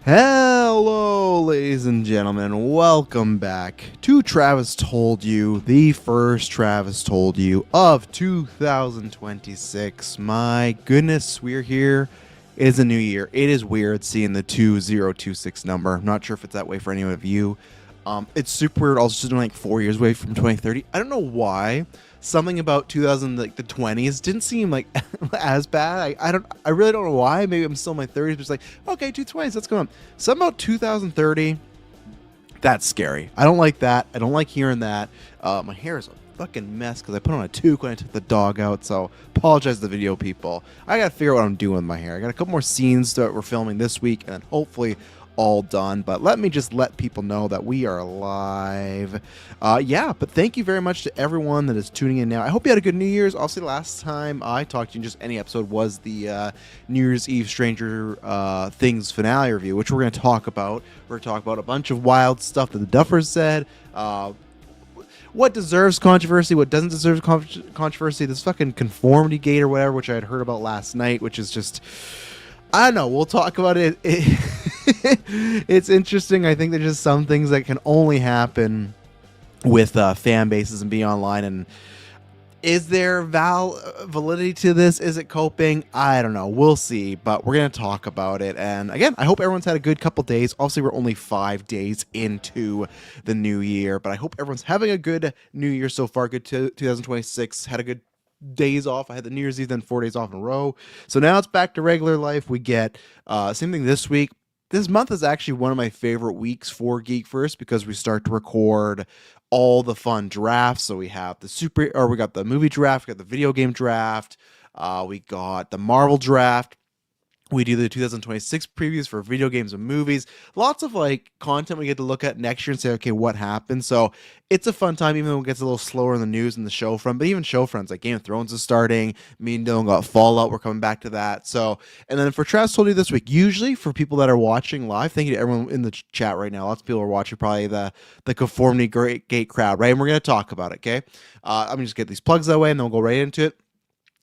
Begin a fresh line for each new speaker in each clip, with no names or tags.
Hello, ladies and gentlemen. Welcome back to Travis Told You, the first Travis Told You of 2026. My goodness, we're here. It is a new year. It is weird seeing the 2026 number. I'm not sure if it's that way for any of you. It's super weird. Also, sitting like 4 years away from 2030. I don't know why. Something about 2000, like the 20s, didn't seem like as bad. I really don't know why. Maybe I'm still in my 30s, but it's like, okay, 220s, let's go on. Something about 2030, that's scary. I don't like that. I don't like hearing that. My hair is a fucking mess because I put on a toque when I took the dog out, so apologize to the video people. I gotta figure out what I'm doing with my hair. I got a couple more scenes that we're filming this week, and then hopefully all done. But let me just let people know that we are live. But thank you very much to everyone that is tuning in now. I hope you had a good New Year's. Obviously, the last time I talked to you in just any episode was the New Year's Eve Stranger Things finale review, which we're going to talk about. We're going to talk about a bunch of wild stuff that the Duffers said. What deserves controversy, what doesn't deserve controversy, this fucking conformity gate or whatever, which I had heard about last night, which is just, I don't know, we'll talk about it. It's interesting. I think there's just some things that can only happen with fan bases and being online. And is there validity to this? Is it coping? I don't know. We'll see. But we're going to talk about it. And again, I hope everyone's had a good couple days. Obviously, we're only 5 days into the new year. But I hope everyone's having a good new year so far. Good 2026. Had a good days off. I had the New Year's Eve, then 4 days off in a row. So now it's back to regular life. We get same thing this week. This month is actually one of my favorite weeks for Geek First because we start to record all the fun drafts. So we have we got the movie draft, we got the video game draft, we got the Marvel draft. We do the 2026 previews for video games and movies. Lots of like content we get to look at next year and say, okay, what happened? So it's a fun time, even though it gets a little slower in the news and the show front. But even show fronts, like Game of Thrones is starting. Me and Dylan got Fallout. We're coming back to that. So, and then for Travis Told You this week, usually for people that are watching live, thank you to everyone in the chat right now. Lots of people are watching, probably the conformity gate crowd, right? And we're going to talk about it, okay? I'm going to just get these plugs that way and then we'll go right into it.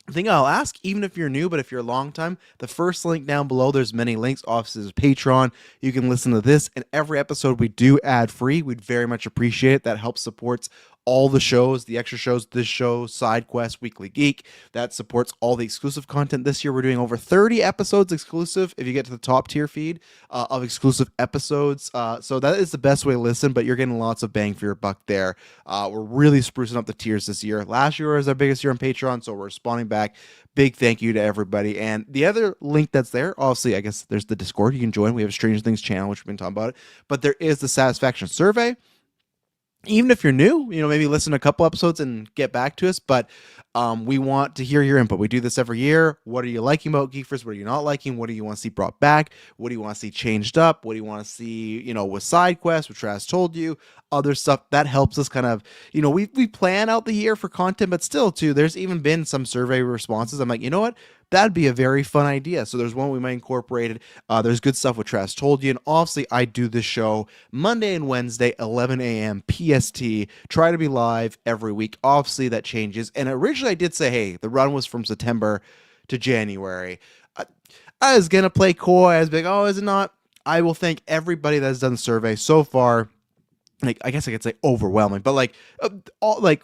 I think I'll ask, even if you're new, but if you're a long time, the first link down below, there's many links. Obviously, there's Patreon. You can listen to this, and every episode we do ad free. We'd very much appreciate it. That helps supports all the shows, the extra shows, this show, Side Quest, Weekly Geek. That supports all the exclusive content. This year, we're doing over 30 episodes exclusive if you get to the top tier feed of exclusive episodes. So that is the best way to listen, but you're getting lots of bang for your buck there. We're really sprucing up the tiers this year. Last year was our biggest year on Patreon, so we're responding back. Big thank you to everybody. And the other link that's there, obviously, I guess there's the Discord. You can join. We have a Stranger Things channel, which we've been talking about it. But there is the satisfaction survey. Even if you're new, maybe listen to a couple episodes and get back to us. But we want to hear your input. We do this every year. What are you liking about Geek First? What are you not liking? What do you want to see brought back? What do you want to see changed up? What do you want to see, with Side Quest, which Travis told you, other stuff that helps us kind of, we plan out the year for content, but still too, there's even been some survey responses. I'm like, you know what? That'd be a very fun idea. So there's one we might incorporate it. There's good stuff with Travis Told You. And obviously, I do this show Monday and Wednesday, 11 a.m. PST. Try to be live every week. Obviously, that changes. And originally, I did say, hey, the run was from September to January. I was going to play coy. I was like, oh, is it not? I will thank everybody that has done the survey so far. Like, I guess I could say overwhelming. But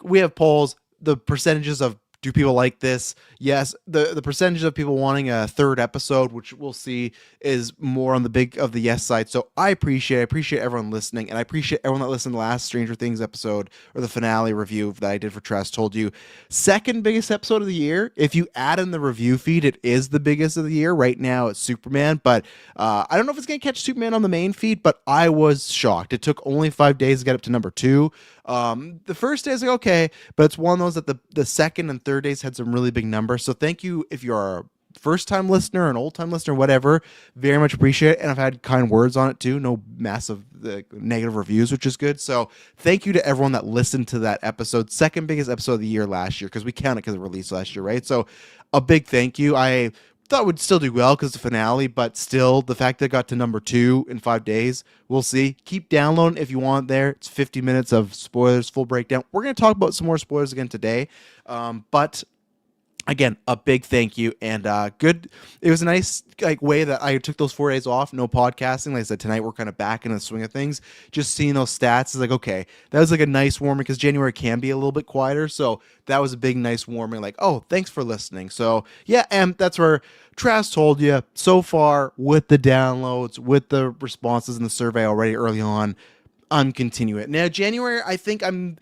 we have polls, the percentages of do people like this? Yes. The percentage of people wanting a third episode, which we'll see, is more on the yes side. So I appreciate everyone listening, and I appreciate everyone that listened to the last Stranger Things episode or the finale review that I did for Travis Told You. Second biggest episode of the year. If you add in the review feed, it is the biggest of the year. Right now it's Superman, but I don't know if it's going to catch Superman on the main feed, but I was shocked. It took only 5 days to get up to number 2. The first day is like, okay, but it's one of those that the second and third days had some really big numbers. So thank you if you're a first-time listener, an old-time listener, whatever. Very much appreciate it. And I've had kind words on it too. No massive negative reviews, which is good. So thank you to everyone that listened to that episode. Second biggest episode of the year last year, because we count it because it released last year, right? So a big thank you. I thought would still do well because the finale, but still the fact that it got to number 2 in 5 days, we'll see. Keep downloading if you want there. It's 50 minutes of spoilers, full breakdown. We're going to talk about some more spoilers again today, but again, a big thank you and good. It was a nice like way that I took those 4 days off, no podcasting. Like I said, tonight we're kind of back in the swing of things. Just seeing those stats is like, okay, that was like a nice warming because January can be a little bit quieter. So that was a big, nice warming. Like, oh, thanks for listening. So yeah, and that's where Trask told you so far with the downloads, with the responses in the survey already early on. I'm continuing it. Now, January, I think I'm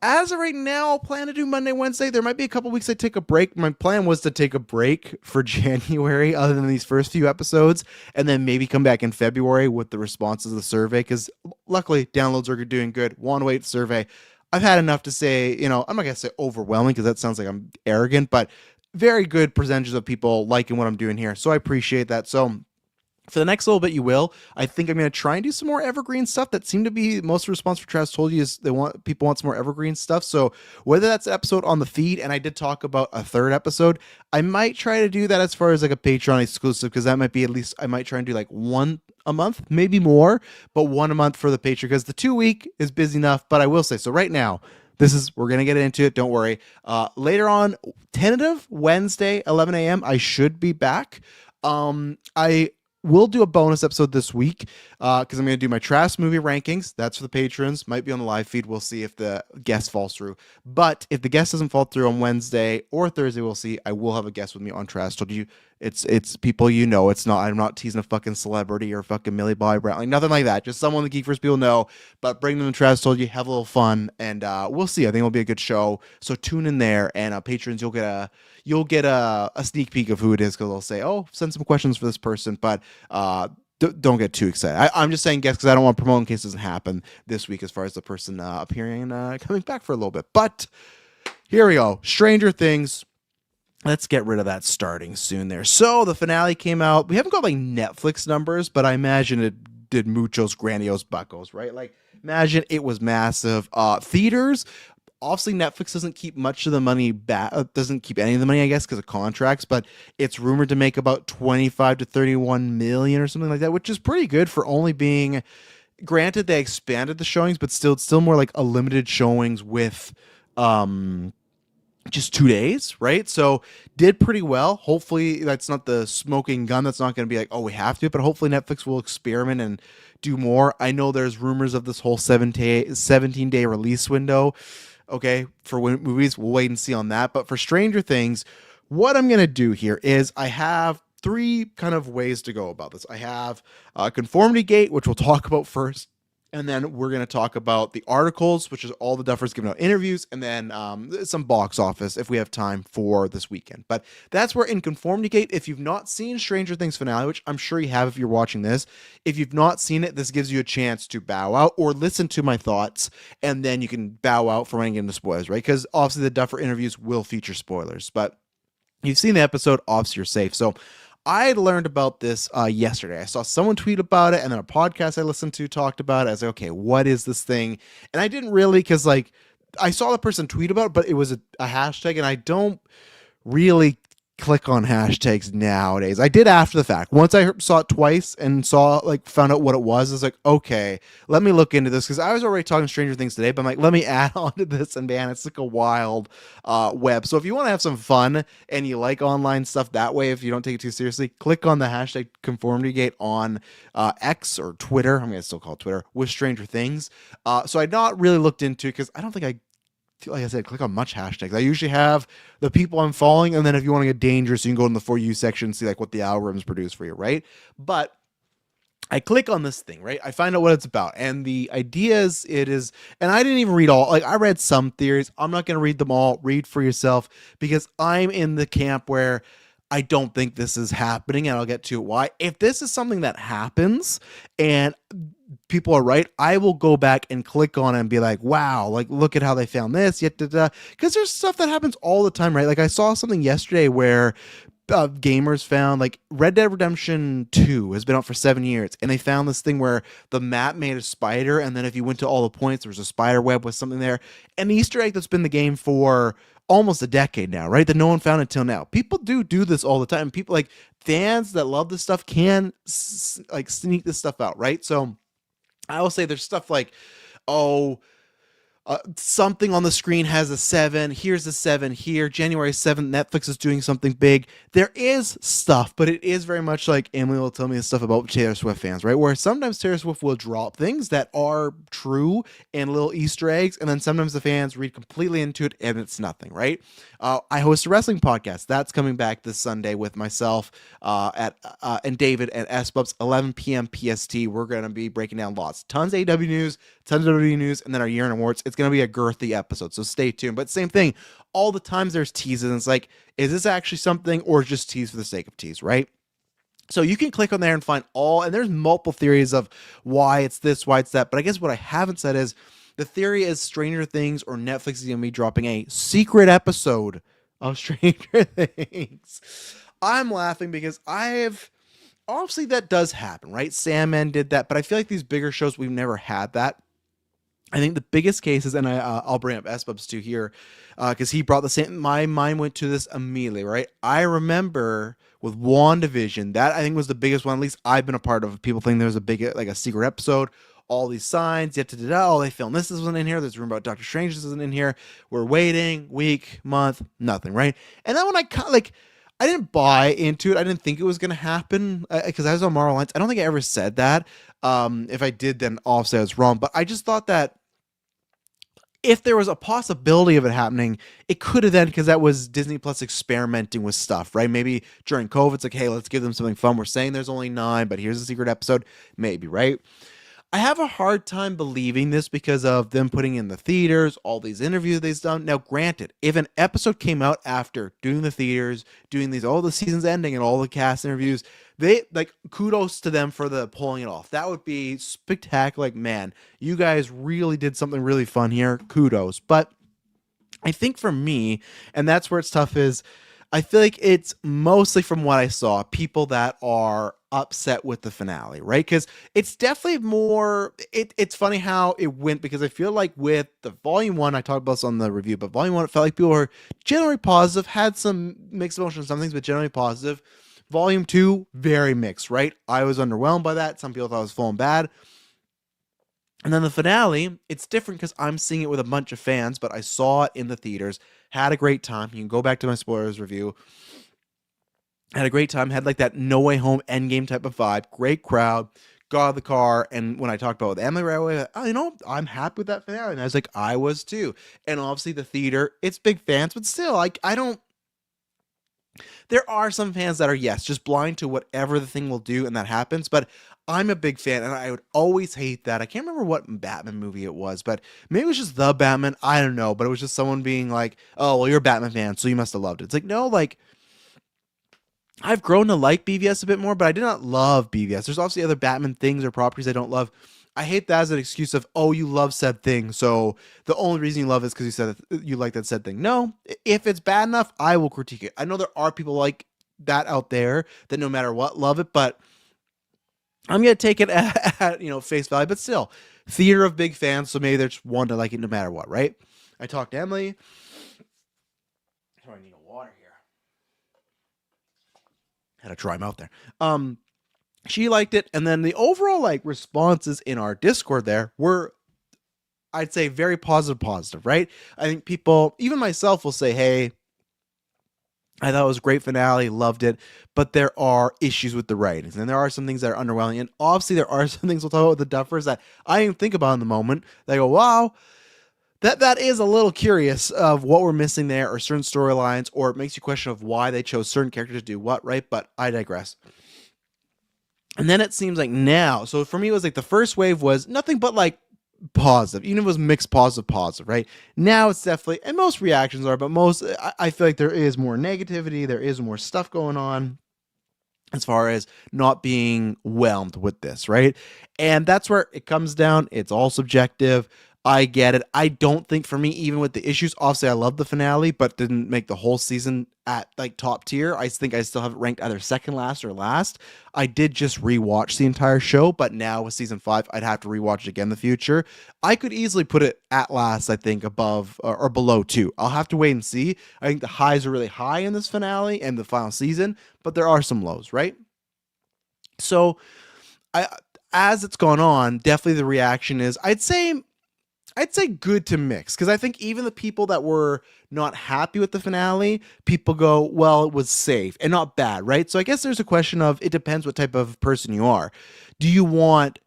as of right now, I'll plan to do Monday, Wednesday. There might be a couple weeks I take a break. My plan was to take a break for January, other than these first few episodes, and then maybe come back in February with the responses of the survey. Because luckily, downloads are doing good. Want to wait survey. I've had enough to say, I'm not gonna say overwhelming because that sounds like I'm arrogant, but very good percentages of people liking what I'm doing here. So I appreciate that. So for the next little bit, you will. I think I'm going to try and do some more evergreen stuff. That seemed to be most of the response for Travis told you is people want some more evergreen stuff. So whether that's an episode on the feed, and I did talk about a third episode, I might try to do that as far as like a Patreon exclusive, because that might be at least I might try and do like one a month, maybe more, but one a month for the Patreon because the 2 week is busy enough. But I will say, so right now, we're going to get into it. Don't worry. Later on, tentative Wednesday, 11 a.m. I should be back. I will do a bonus episode this week because I'm going to do my Trask movie rankings. That's for the patrons. Might be on the live feed. We'll see if the guest falls through. But if the guest doesn't fall through on Wednesday or Thursday, we'll see. I will have a guest with me on Trask. Told you, it's people you know. It's not. I'm not teasing a fucking celebrity or fucking Millie Bobby Brown. Like nothing like that. Just someone the Geekverse people know. But bring them to Trask. Told you, have a little fun, and we'll see. I think it'll be a good show. So tune in there, and patrons, you'll get a sneak peek of who it is because they'll say, oh, send some questions for this person. But don't get too excited. I'm just saying guess because I don't want to promote in case it doesn't happen this week as far as the person appearing and coming back for a little bit. But here we go. Stranger Things. Let's get rid of that starting soon there. So the finale came out. We haven't got like Netflix numbers, but I imagine it did muchos grandiose buckos, right? Like imagine it was massive. Theaters. Obviously, Netflix doesn't keep much of the money back, doesn't keep any of the money, I guess, because of contracts, but it's rumored to make about 25 to 31 million or something like that, which is pretty good for only being, granted, they expanded the showings, but still, it's still more like a limited showings with, just 2 days, right? So did pretty well. Hopefully that's not the smoking gun. That's not going to be like, oh, we have to, but hopefully Netflix will experiment and do more. I know there's rumors of this whole 17-day release window. Okay, for movies, we'll wait and see on that. But for Stranger Things, what I'm going to do here is I have three kind of ways to go about this. I have Conformity Gate, which we'll talk about first. And then we're going to talk about the articles, which is all the Duffers giving out interviews, and then some box office if we have time for this weekend. But that's where in Conformity Gate, if you've not seen Stranger Things finale, which I'm sure you have if you're watching this, if you've not seen it, this gives you a chance to bow out or listen to my thoughts, and then you can bow out from getting into spoilers, right? Because obviously the Duffer interviews will feature spoilers, but you've seen the episode, obviously you're safe. So I learned about this yesterday. I saw someone tweet about it, and then a podcast I listened to talked about it. I was like, okay, what is this thing? And I didn't really, because like I saw the person tweet about it, but it was a hashtag, and I don't really click on hashtags nowadays. I did after the fact. Once I saw it twice and found out what it was, I was like, okay, let me look into this because I was already talking Stranger Things today, but I'm like, let me add on to this, and man, it's like a wild web. So if you want to have some fun and you like online stuff that way, if you don't take it too seriously, click on the hashtag ConformityGate on X or Twitter. I'm going to still call it Twitter with Stranger Things. So I'd not really looked into it because I don't think like I said, click on much hashtags. I usually have the people I'm following, and then if you want to get dangerous, you can go in the For You section and see like what the algorithms produce for you, right? But I click on this thing, right? I find out what it's about, and the idea is and I didn't even read all. Like I read some theories. I'm not going to read them all. Read for yourself because I'm in the camp where I don't think this is happening, and I'll get to why. If this is something that happens and people are right, I will go back and click on it and be like, wow, like look at how they found this, because there's stuff that happens all the time, right? Like I saw something yesterday where gamers found like Red Dead Redemption 2 has been out for 7 years, and they found this thing where the map made a spider, and then if you went to all the points, there was a spider web with something there. An Easter egg that's been the game for almost a decade now, right? That no one found until now. People do this all the time. People like fans that love this stuff can sneak this stuff out, right? So I will say there's stuff like, oh, Something on the screen has a 7. Here's a 7 here. January 7th, Netflix is doing something big. There is stuff, but it is very much like Emily will tell me the stuff about Taylor Swift fans, right? Where sometimes Taylor Swift will drop things that are true and little Easter eggs, and then sometimes the fans read completely into it and it's nothing, right? I host a wrestling podcast. That's coming back this Sunday with myself at and David at SBUBs, 11 p.m. PST. We're going to be breaking down lots. Tons of AEW news, tons of WWE news, and then our year in awards. It's going to be a girthy episode, so stay tuned. But same thing, all the times there's teases, and it's like, is this actually something or just tease for the sake of tease, right? So you can click on there and find and there's multiple theories of why it's this, why it's that. But I guess what I haven't said is the theory is Stranger Things or Netflix is going to be dropping a secret episode of Stranger Things. I'm laughing because obviously that does happen, right? Sandman did that, but I feel like these bigger shows, we've never had that. I think the biggest cases, and I'll bring up S-Bubs too here, because he brought the same. My mind went to this immediately, right? I remember with WandaVision, that I think was the biggest one. At least I've been a part of. People think there was a big, like a secret episode. All these signs, oh, they filmed this isn't in here. There's a rumor about Doctor Strange this isn't in here. We're waiting, week, month, nothing, right? And then when I didn't buy into it. I didn't think it was going to happen because I was on Marvel Alliance. I don't think I ever said that. If I did, then obviously I was wrong. But I just thought that if there was a possibility of it happening, it could have then, because that was Disney Plus experimenting with stuff, right? Maybe during COVID, it's like, hey, let's give them something fun. We're saying there's only 9, but here's a secret episode. Maybe, right? I have a hard time believing this because of them putting in the theaters, all these interviews they've done. Now, granted, if an episode came out after doing the theaters, doing all the seasons ending and all the cast interviews, they kudos to them for pulling it off. That would be spectacular. Like, man, you guys really did something really fun here. Kudos. But I think for me, and that's where it's tough, is I feel like it's mostly from what I saw, people that are upset with the finale, right? Because it's definitely more, it's funny how it went, because I feel like with the volume 1, I talked about this on the review, but volume 1, it felt like people were generally positive, had some mixed emotions, some things, but generally positive. Volume 2, very mixed, right? I was underwhelmed by that. Some people thought it was full and bad. And then the finale, it's different because I'm seeing it with a bunch of fans, but I saw it in the theaters, had a great time. You can go back to my spoilers review. Had a great time, had like that No Way Home Endgame type of vibe, great crowd, got out of the car, and when I talked about it with Emily right away, I'm happy with that finale. And I was like, I was too. And obviously the theater, it's big fans, but still, I don't, there are some fans that are, yes, just blind to whatever the thing will do, and that happens. But I'm a big fan, and I would always hate that. I can't remember what Batman movie it was, but maybe it was just The Batman. I don't know. But it was just someone being like, oh, well, you're a Batman fan, so you must have loved it. It's like, no, like, I've grown to like BVS a bit more, but I did not love BVS. There's obviously other Batman things or properties I don't love. I hate that as an excuse of, oh, you love said thing, so the only reason you love it is because you said you like that said thing. No, if it's bad enough, I will critique it. I know there are people like that out there that no matter what love it, but I'm gonna take it at face value. But still, theater of big fans, so maybe there's one to like it no matter what, right? I talked to Emily. Sorry, I need a water here. Had to try him out there. She liked it, and then the overall responses in our Discord there were, I'd say, very positive, right? I think people, even myself, will say, hey, I thought it was a great finale, loved it, but there are issues with the writings, and there are some things that are underwhelming, and obviously there are some things we'll talk about with the Duffers that I didn't think about in the moment. They go, wow, that is a little curious of what we're missing there, or certain storylines, or it makes you question of why they chose certain characters to do what, right? But I digress. And then it seems like now, so for me, it was like the first wave was nothing but positive, even if it was mixed positive, right? Now it's definitely, and most reactions are, but I feel like there is more negativity, there is more stuff going on as far as not being whelmed with this, right? And that's where it comes down. It's all subjective. I get it. I don't think for me, even with the issues, obviously I love the finale, but didn't make the whole season at top tier. I think I still have it ranked either second last or last. I did just rewatch the entire show, but now with season 5, I'd have to rewatch it again in the future. I could easily put it at last, I think, above or below 2. I'll have to wait and see. I think the highs are really high in this finale and the final season, but there are some lows, right? So as it's gone on, definitely the reaction is, I'd say, I'd say good to mix, because I think even the people that were not happy with the finale, people go, well, it was safe and not bad, right? So I guess there's a question of, it depends what type of person you are. Do you want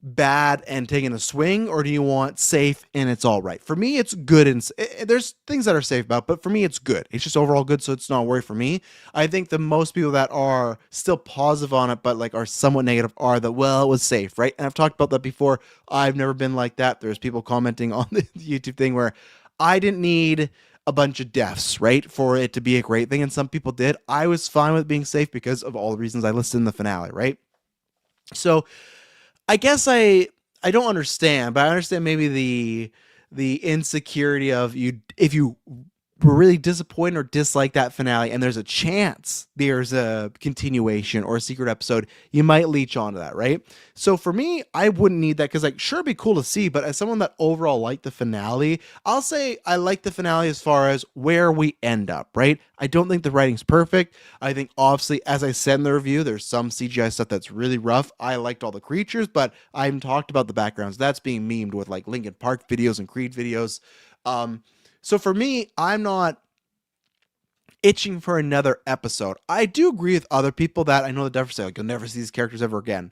bad and taking a swing, or do you want safe and it's all right? For me, it's good, and there's things that are safe about, but for me, it's good. It's just overall good, so it's not a worry for me. I think the most people that are still positive on it, but like are somewhat negative, are that, well, it was safe, right? And I've talked about that before. I've never been like that. There's people commenting on the YouTube thing where I didn't need a bunch of deaths, right, for it to be a great thing, and some people did. I was fine with being safe because of all the reasons I listed in the finale, right? So I guess I don't understand, but I understand maybe the insecurity of, you if you were really disappointed or dislike that finale and there's a chance there's a continuation or a secret episode, you might leech onto that, right? So for me, I wouldn't need that, because like, sure, it'd be cool to see, but as someone that overall liked the finale, I'll say I like the finale as far as where we end up, right? I don't think the writing's perfect. I think, obviously, as I said in the review, there's some CGI stuff that's really rough. I liked all the creatures, but I haven't talked about the backgrounds. That's being memed with like Linkin Park videos and Creed videos. So for me, I'm not itching for another episode. I do agree with other people that I know the Duffer say, like, you'll never see these characters ever again.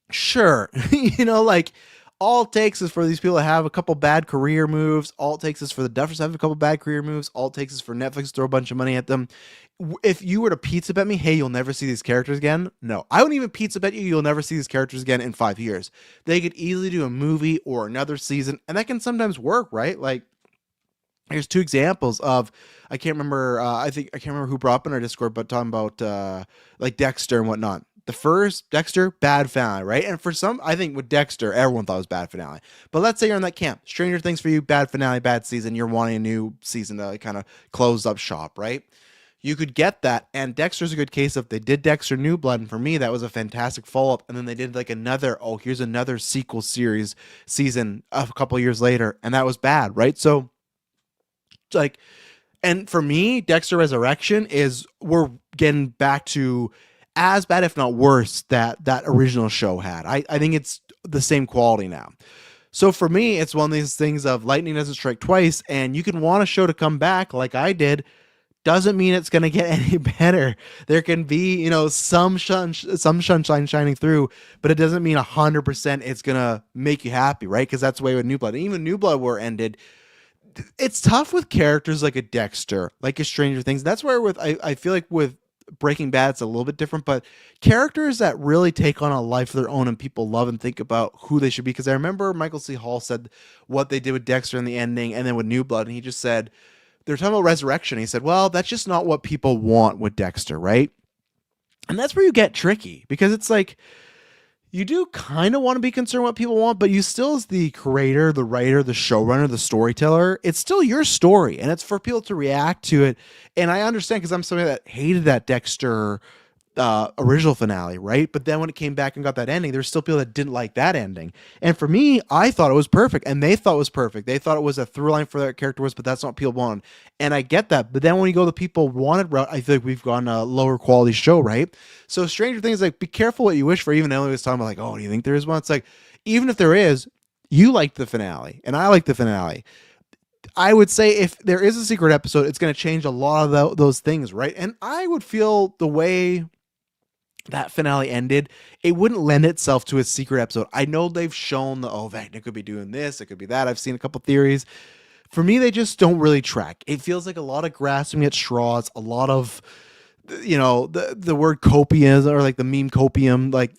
Sure. Like, all it takes is for these people to have a couple bad career moves. All it takes is for the Duffers to have a couple bad career moves. All it takes is for Netflix to throw a bunch of money at them. If you were to pizza bet me, hey, you'll never see these characters again. No, I wouldn't even pizza bet you'll never see these characters again in 5 years. They could easily do a movie or another season, and that can sometimes work, right? Like, here's two examples of, I can't remember. I can't remember who brought up in our Discord, but talking about like Dexter and whatnot. The first Dexter, bad finale, right? And for some, I think with Dexter, everyone thought it was bad finale. But let's say you're in that camp. Stranger Things for you, bad finale, bad season. You're wanting a new season to kind of close up shop, right? You could get that. And Dexter's a good case of, they did Dexter New Blood. And for me, that was a fantastic follow up. And then they did like another, oh, here's another sequel series season a couple years later. And that was bad, right? So, like, and for me, Dexter Resurrection is, we're getting back to as bad, if not worse, that original show had. I think it's the same quality now. So for me, it's one of these things of lightning doesn't strike twice, and you can want a show to come back like I did. Doesn't mean it's going to get any better. There can be, some sunshine shining through, but it doesn't mean 100% it's going to make you happy, right? Because that's the way with New Blood. And even New Blood, where it ended, it's tough with characters like a Dexter, like a Stranger Things. That's where I feel like with Breaking Bad, it's a little bit different, but characters that really take on a life of their own and people love and think about who they should be. Because I remember Michael C. Hall said what they did with Dexter in the ending and then with New Blood, and he just said, they're talking about resurrection. He said, well, that's just not what people want with Dexter, right? And that's where you get tricky, because it's like, you do kind of want to be concerned what people want, but you still, as the creator, the writer, the showrunner, the storyteller, it's still your story, and it's for people to react to it. And I understand, because I'm somebody that hated that Dexter original finale, right? But then when it came back and got that ending, there's still people that didn't like that ending. And for me, I thought it was perfect, and they thought it was perfect. They thought it was a through line for their character was, but that's not what people wanted. And I get that. But then when you go the people wanted route, I feel like we've gone a lower quality show, right? So Stranger Things, like, be careful what you wish for. Even Emily was talking about, like, oh, do you think there is one? It's like, even if there is, you like the finale, and I like the finale. I would say if there is a secret episode, it's going to change a lot of those things, right? And I would feel the way that finale ended, it wouldn't lend itself to a secret episode. I know they've shown the, oh, Vecna could be doing this, it could be that. I've seen a couple theories. For me, they just don't really track. It feels like a lot of grasping at straws, a lot of, the word copium, or like the meme copium. Like,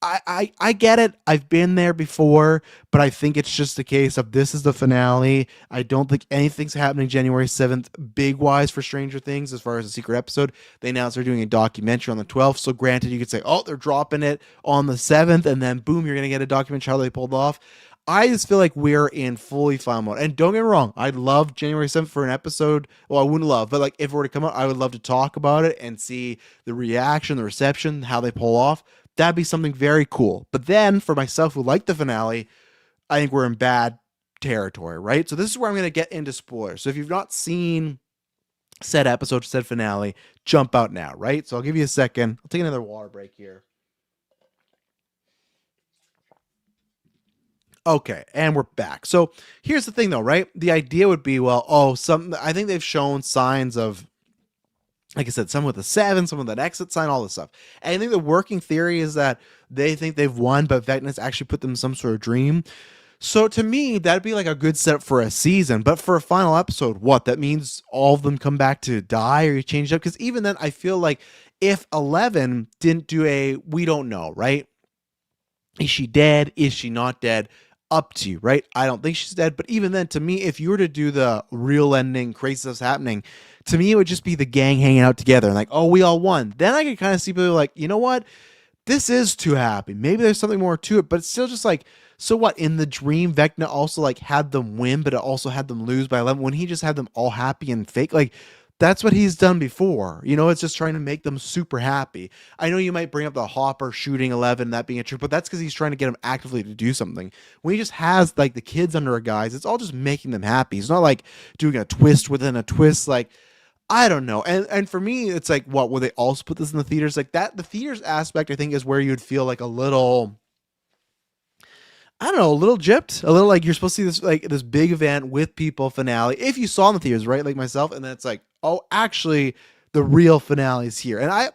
I get it. I've been there before, but I think it's just a case of, this is the finale. I don't think anything's happening January 7th, big wise for Stranger Things as far as a secret episode. They announced they're doing a documentary on the 12th. So granted, you could say, oh, they're dropping it on the 7th, and then boom, you're going to get a documentary how they pulled off. I just feel like we're in fully fun mode. And don't get me wrong, I'd love January 7th for an episode. Well, I wouldn't love, but like, if it were to come out, I would love to talk about it and see the reaction, the reception, how they pull off. That'd be something very cool. But then for myself, who like the finale, I think we're in bad territory, right? So this is where I'm going to get into spoilers. So if you've not seen said episode, said finale, jump out now, right? So I'll give you a second. I'll take another water break here. Okay, and we're back. So here's the thing, though, right? The idea would be, well, some. I think they've shown signs of, like I said, some with a 7, some with an exit sign, all this stuff. And I think the working theory is that they think they've won, but Vecna's actually put them in some sort of dream. So to me, that'd be like a good setup for a season. But for a final episode, what? That means all of them come back to die, or you change it up? Because even then, I feel like if 11 didn't do a, we don't know, right? Is she dead? Is she not dead? Up to you, right? I don't think she's dead. But even then, to me, if you were to do the real ending, crazy stuff's happening, to me, it would just be the gang hanging out together and like, oh, we all won. Then I could kind of see people like, you know what? This is too happy. Maybe there's something more to it, but it's still just like, so what? In the dream, Vecna also like had them win, but it also had them lose by 11 when he just had them all happy and fake. Like, that's what he's done before. It's just trying to make them super happy. I know you might bring up the Hopper shooting 11, that being a truth, but that's because he's trying to get them actively to do something. When he just has like the kids under a guise, it's all just making them happy. It's not like doing a twist within a twist. Like, I don't know. And for me, it's like, what, will they also put this in the theaters? Like that, the theaters aspect, I think, is where you'd feel like a little, I don't know, a little gypped, a little like you're supposed to see this like this big event with people finale. If you saw in the theaters, right, like myself, and then it's like, oh, actually, the real finale is here. And I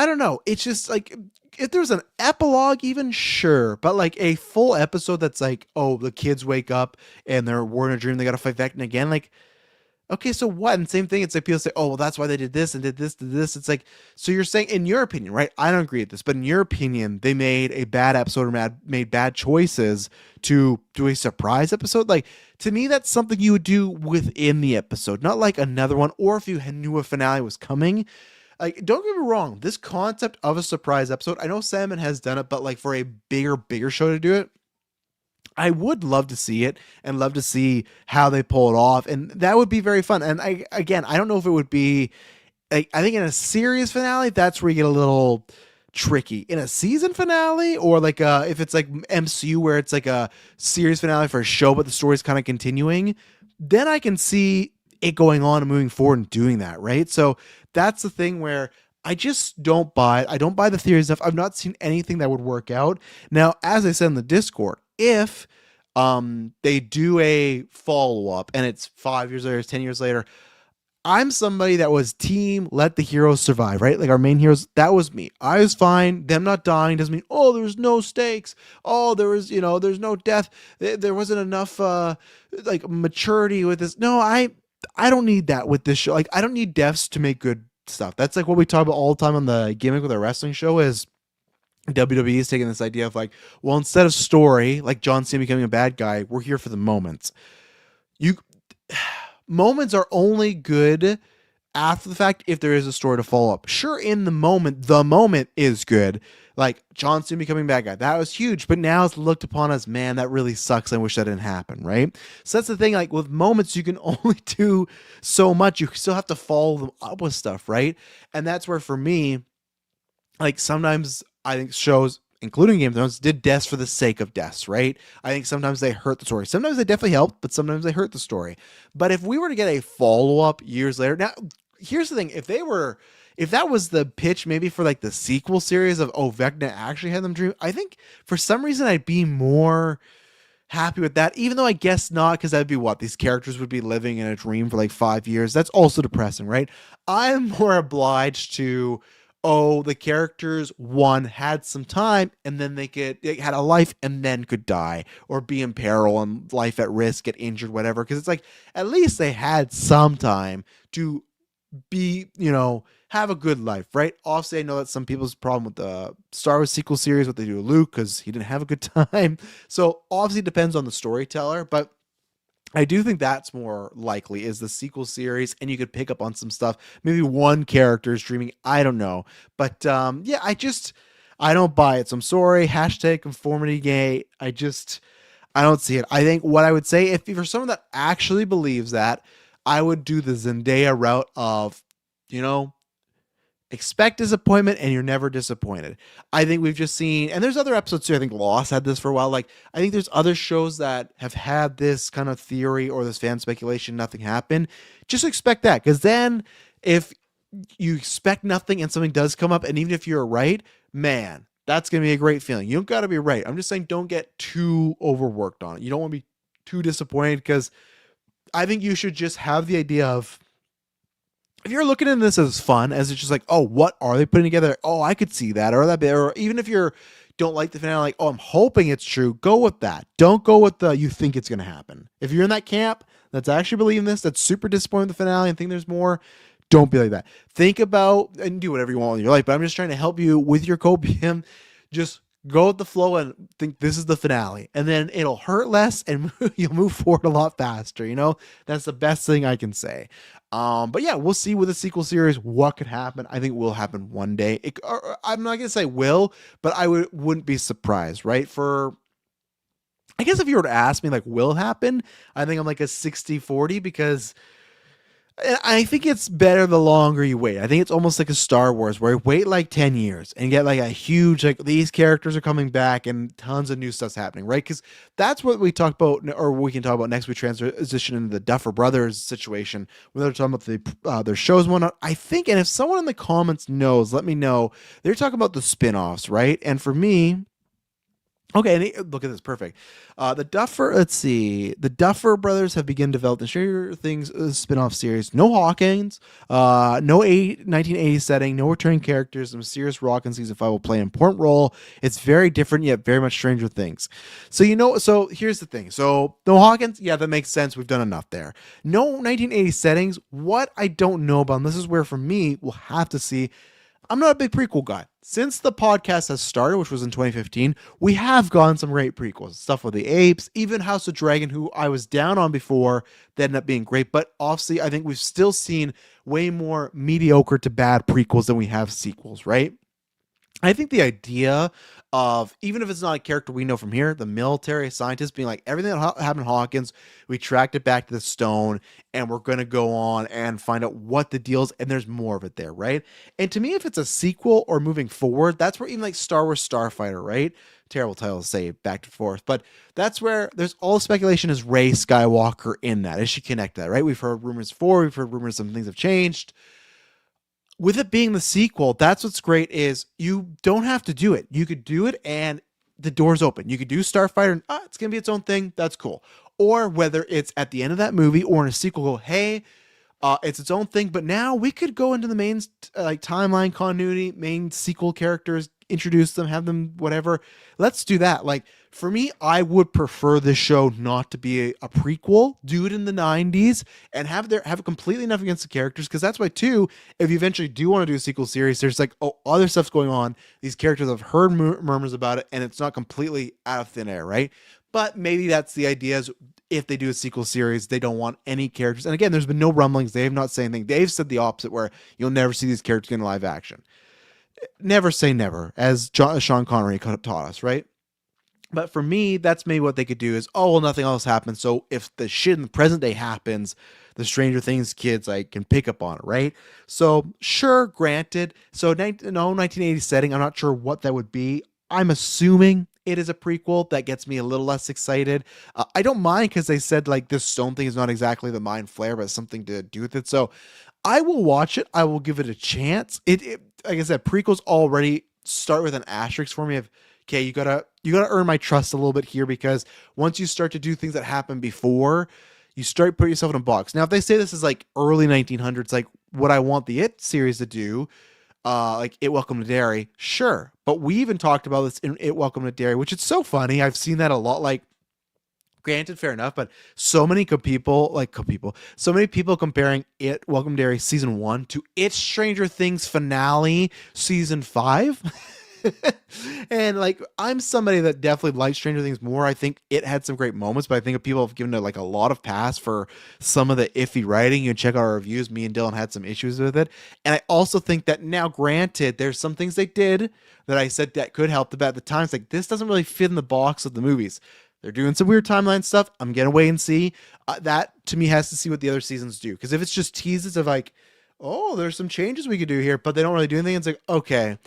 don't know. It's just like if there's an epilogue, even sure, but like a full episode that's like, oh, the kids wake up and they're in a dream, they got to fight Vecna again, like. Okay, so what? And same thing. It's like people say, "Oh, well, that's why they did this and did this." It's like, so you're saying, in your opinion, right? I don't agree with this, but in your opinion, they made a bad episode or made bad choices to do a surprise episode. Like, to me, that's something you would do within the episode, not like another one, or if you knew a finale was coming. Like, don't get me wrong, this concept of a surprise episode, I know Salmon has done it, but like for a bigger show to do it, I would love to see it and love to see how they pull it off. And that would be very fun. And I don't know if it would be, like, I think in a series finale, that's where you get a little tricky. In a season finale, or like if it's like MCU where it's like a series finale for a show, but the story's kind of continuing, then I can see it going on and moving forward and doing that. Right. So that's the thing where I just don't buy it. I don't buy the theory stuff. I've not seen anything that would work out. Now, as I said in the Discord, if they do a follow-up and it's 5 years later, 10 years later, I'm somebody that was team let the heroes survive, right? Like our main heroes, that was me. I was fine. Them not dying doesn't mean, oh, there was no stakes. Oh, there was, there's no death. There wasn't enough like maturity with this. No, I don't need that with this show. Like, I don't need deaths to make good stuff. That's like what we talk about all the time on the gimmick with our wrestling show is WWE is taking this idea of like, well, instead of story, like John Cena becoming a bad guy, we're here for the moments. You moments are only good after the fact if there is a story to follow up. Sure, in the moment is good. Like John Cena becoming a bad guy, that was huge. But now it's looked upon as, man, that really sucks. I wish that didn't happen, right? So that's the thing. Like with moments, you can only do so much. You still have to follow them up with stuff, right? And that's where, for me, like sometimes I think shows, including Game of Thrones, did deaths for the sake of deaths, right? I think sometimes they hurt the story. Sometimes they definitely helped, but sometimes they hurt the story. But if we were to get a follow-up years later, now here's the thing: if that was the pitch, maybe for like the sequel series of, oh, Vecna actually had them dream, I think for some reason I'd be more happy with that, even though I guess not, because that'd be what these characters would be living in a dream for like 5 years. That's also depressing, right? I'm more obliged to, oh, the characters, one, had some time and then they had a life and then could die or be in peril and life at risk, get injured, whatever. Because it's like, at least they had some time to be, have a good life, right? Obviously, I know that's some people's problem with the Star Wars sequel series, what they do with Luke, because he didn't have a good time. So obviously it depends on the storyteller, but I do think that's more likely is the sequel series, and you could pick up on some stuff. Maybe one character is dreaming. I don't know. But yeah, I don't buy it. So I'm sorry. Hashtag conformity gay. I don't see it. I think what I would say, if for someone that actually believes that, I would do the Zendaya route of, expect disappointment and you're never disappointed. I think we've just seen, and there's other episodes too. I think Lost had this for a while. Like, I think there's other shows that have had this kind of theory or this fan speculation, nothing happened. Just expect that. Because then if you expect nothing and something does come up, and even if you're right, man, That's going to be a great feeling. You don't got to be right. I'm just saying don't get too overworked on it. You don't want to be too disappointed because I think you should just have the idea of if you're looking at this as fun, as it's just like, oh, what are they putting together? Oh, I could see that or that bit. Or even if you're don't like the finale, like, oh, I'm hoping it's true. Go with that. Don't go with the you think it's going to happen. If you're in that camp that's actually believing this, that's super disappointed in the finale and think there's more, don't be like that. Think about and do whatever you want in your life. But I'm just trying to help you with your copium. Just go with the flow and think this is the finale. And then it'll hurt less and you'll move forward a lot faster. That's the best thing I can say. But yeah, we'll see with the sequel series what could happen. I think it will happen one day. I'm not gonna say will, but wouldn't be surprised, right? I guess if you were to ask me like will happen, I think I'm like a 60-40 because I think it's better the longer you wait. I think it's almost like a Star Wars where you wait like 10 years and get like a huge, like these characters are coming back and tons of new stuff's happening, right? Because that's what we talked about, or we can talk about next. We transition into the Duffer Brothers situation where they're talking about their shows and whatnot. I think, and if someone in the comments knows, let me know. They're talking about the spin-offs, right? And for me, okay, and look at this, perfect. The Duffer Brothers have begun developing the Stranger Things spin-off series. No Hawkins, no 1980s setting, no returning characters. The mysterious Rock in season 5 will play an important role. It's very different, yet very much Stranger Things. So here's the thing. So no Hawkins, yeah, that makes sense. We've done enough there. No 1980s settings. What I don't know about, and this is where for me, we'll have to see. I'm not a big prequel guy. Since the podcast has started, which was in 2015, we have gotten some great prequels. Stuff with the apes, even House of Dragon, who I was down on before, that ended up being great. But obviously, I think we've still seen way more mediocre to bad prequels than we have sequels, right? I think the idea of, even if it's not a character we know from here, the military scientist being like, everything that happened in Hawkins, we tracked it back to the stone and we're going to go on and find out what the deal is. And there's more of it there, right? And to me, if it's a sequel or moving forward, that's where even like Star Wars Starfighter, right? Terrible title to say back and forth, but that's where there's all speculation is Rey Skywalker in that. Is she connected, right? We've heard rumors we've heard rumors some things have changed. With it being the sequel, that's what's great is you don't have to do it. You could do it and the door's open. You could do Starfighter and it's going to be its own thing. That's cool. Or whether it's at the end of that movie or in a sequel, go, hey, it's its own thing. But now we could go into the main like timeline continuity, main sequel characters, introduce them, have them, whatever. Let's do that. Like for me, I would prefer this show not to be a prequel. Do it in the 90s and have it completely enough against the characters. Because that's why too, if you eventually do want to do a sequel series, there's like other stuff's going on. These characters have heard murmurs about it, and it's not completely out of thin air, right? But maybe that's the idea is if they do a sequel series, they don't want any characters. And again, there's been no rumblings. They have not said anything. They've said the opposite, where you'll never see these characters in live action. Never say never, as Sean Connery taught us, right? But for me, that's maybe what they could do is, oh, well, nothing else happens. So if the shit in the present day happens, the Stranger Things kids like can pick up on it, right? So sure, granted. So no 1980 setting. I'm not sure what that would be. I'm assuming it is a prequel. That gets me a little less excited. I don't mind because they said like this stone thing is not exactly the mind flare, but something to do with it. So I will watch it. I will give it a chance. It like I said, prequels already start with an asterisk for me of, okay, you gotta earn my trust a little bit here, because once you start to do things that happened before, you start putting yourself in a box. Now, if they say this is like early 1900s, like what I want the It series to do, like It Welcome to Derry, sure. But we even talked about this in It Welcome to Derry, which is so funny. I've seen that a lot. Like, granted, fair enough, but so many so many people comparing It Welcome to Derry season 1 to It's Stranger Things finale season 5. And like, I'm somebody that definitely likes Stranger Things more. I think it had some great moments, but I think people have given it like a lot of pass for some of the iffy writing. You can check out our reviews. Me and Dylan had some issues with it. And I also think that now, granted, there's some things they did that I said that could help, but at the time, it's like, this doesn't really fit in the box of the movies. They're doing some weird timeline stuff. I'm going to wait and see. That to me has to see what the other seasons do. Because if it's just teases of like, oh, there's some changes we could do here, but they don't really do anything, it's like, okay,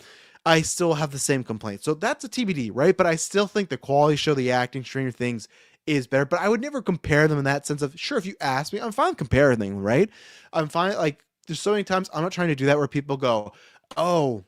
I still have the same complaint. So that's a TBD, right? But I still think the quality show, the acting, Stranger Things is better. But I would never compare them in that sense of, sure, if you ask me, I'm fine comparing them, right? I'm fine. Like, there's so many times I'm not trying to do that where people go, oh,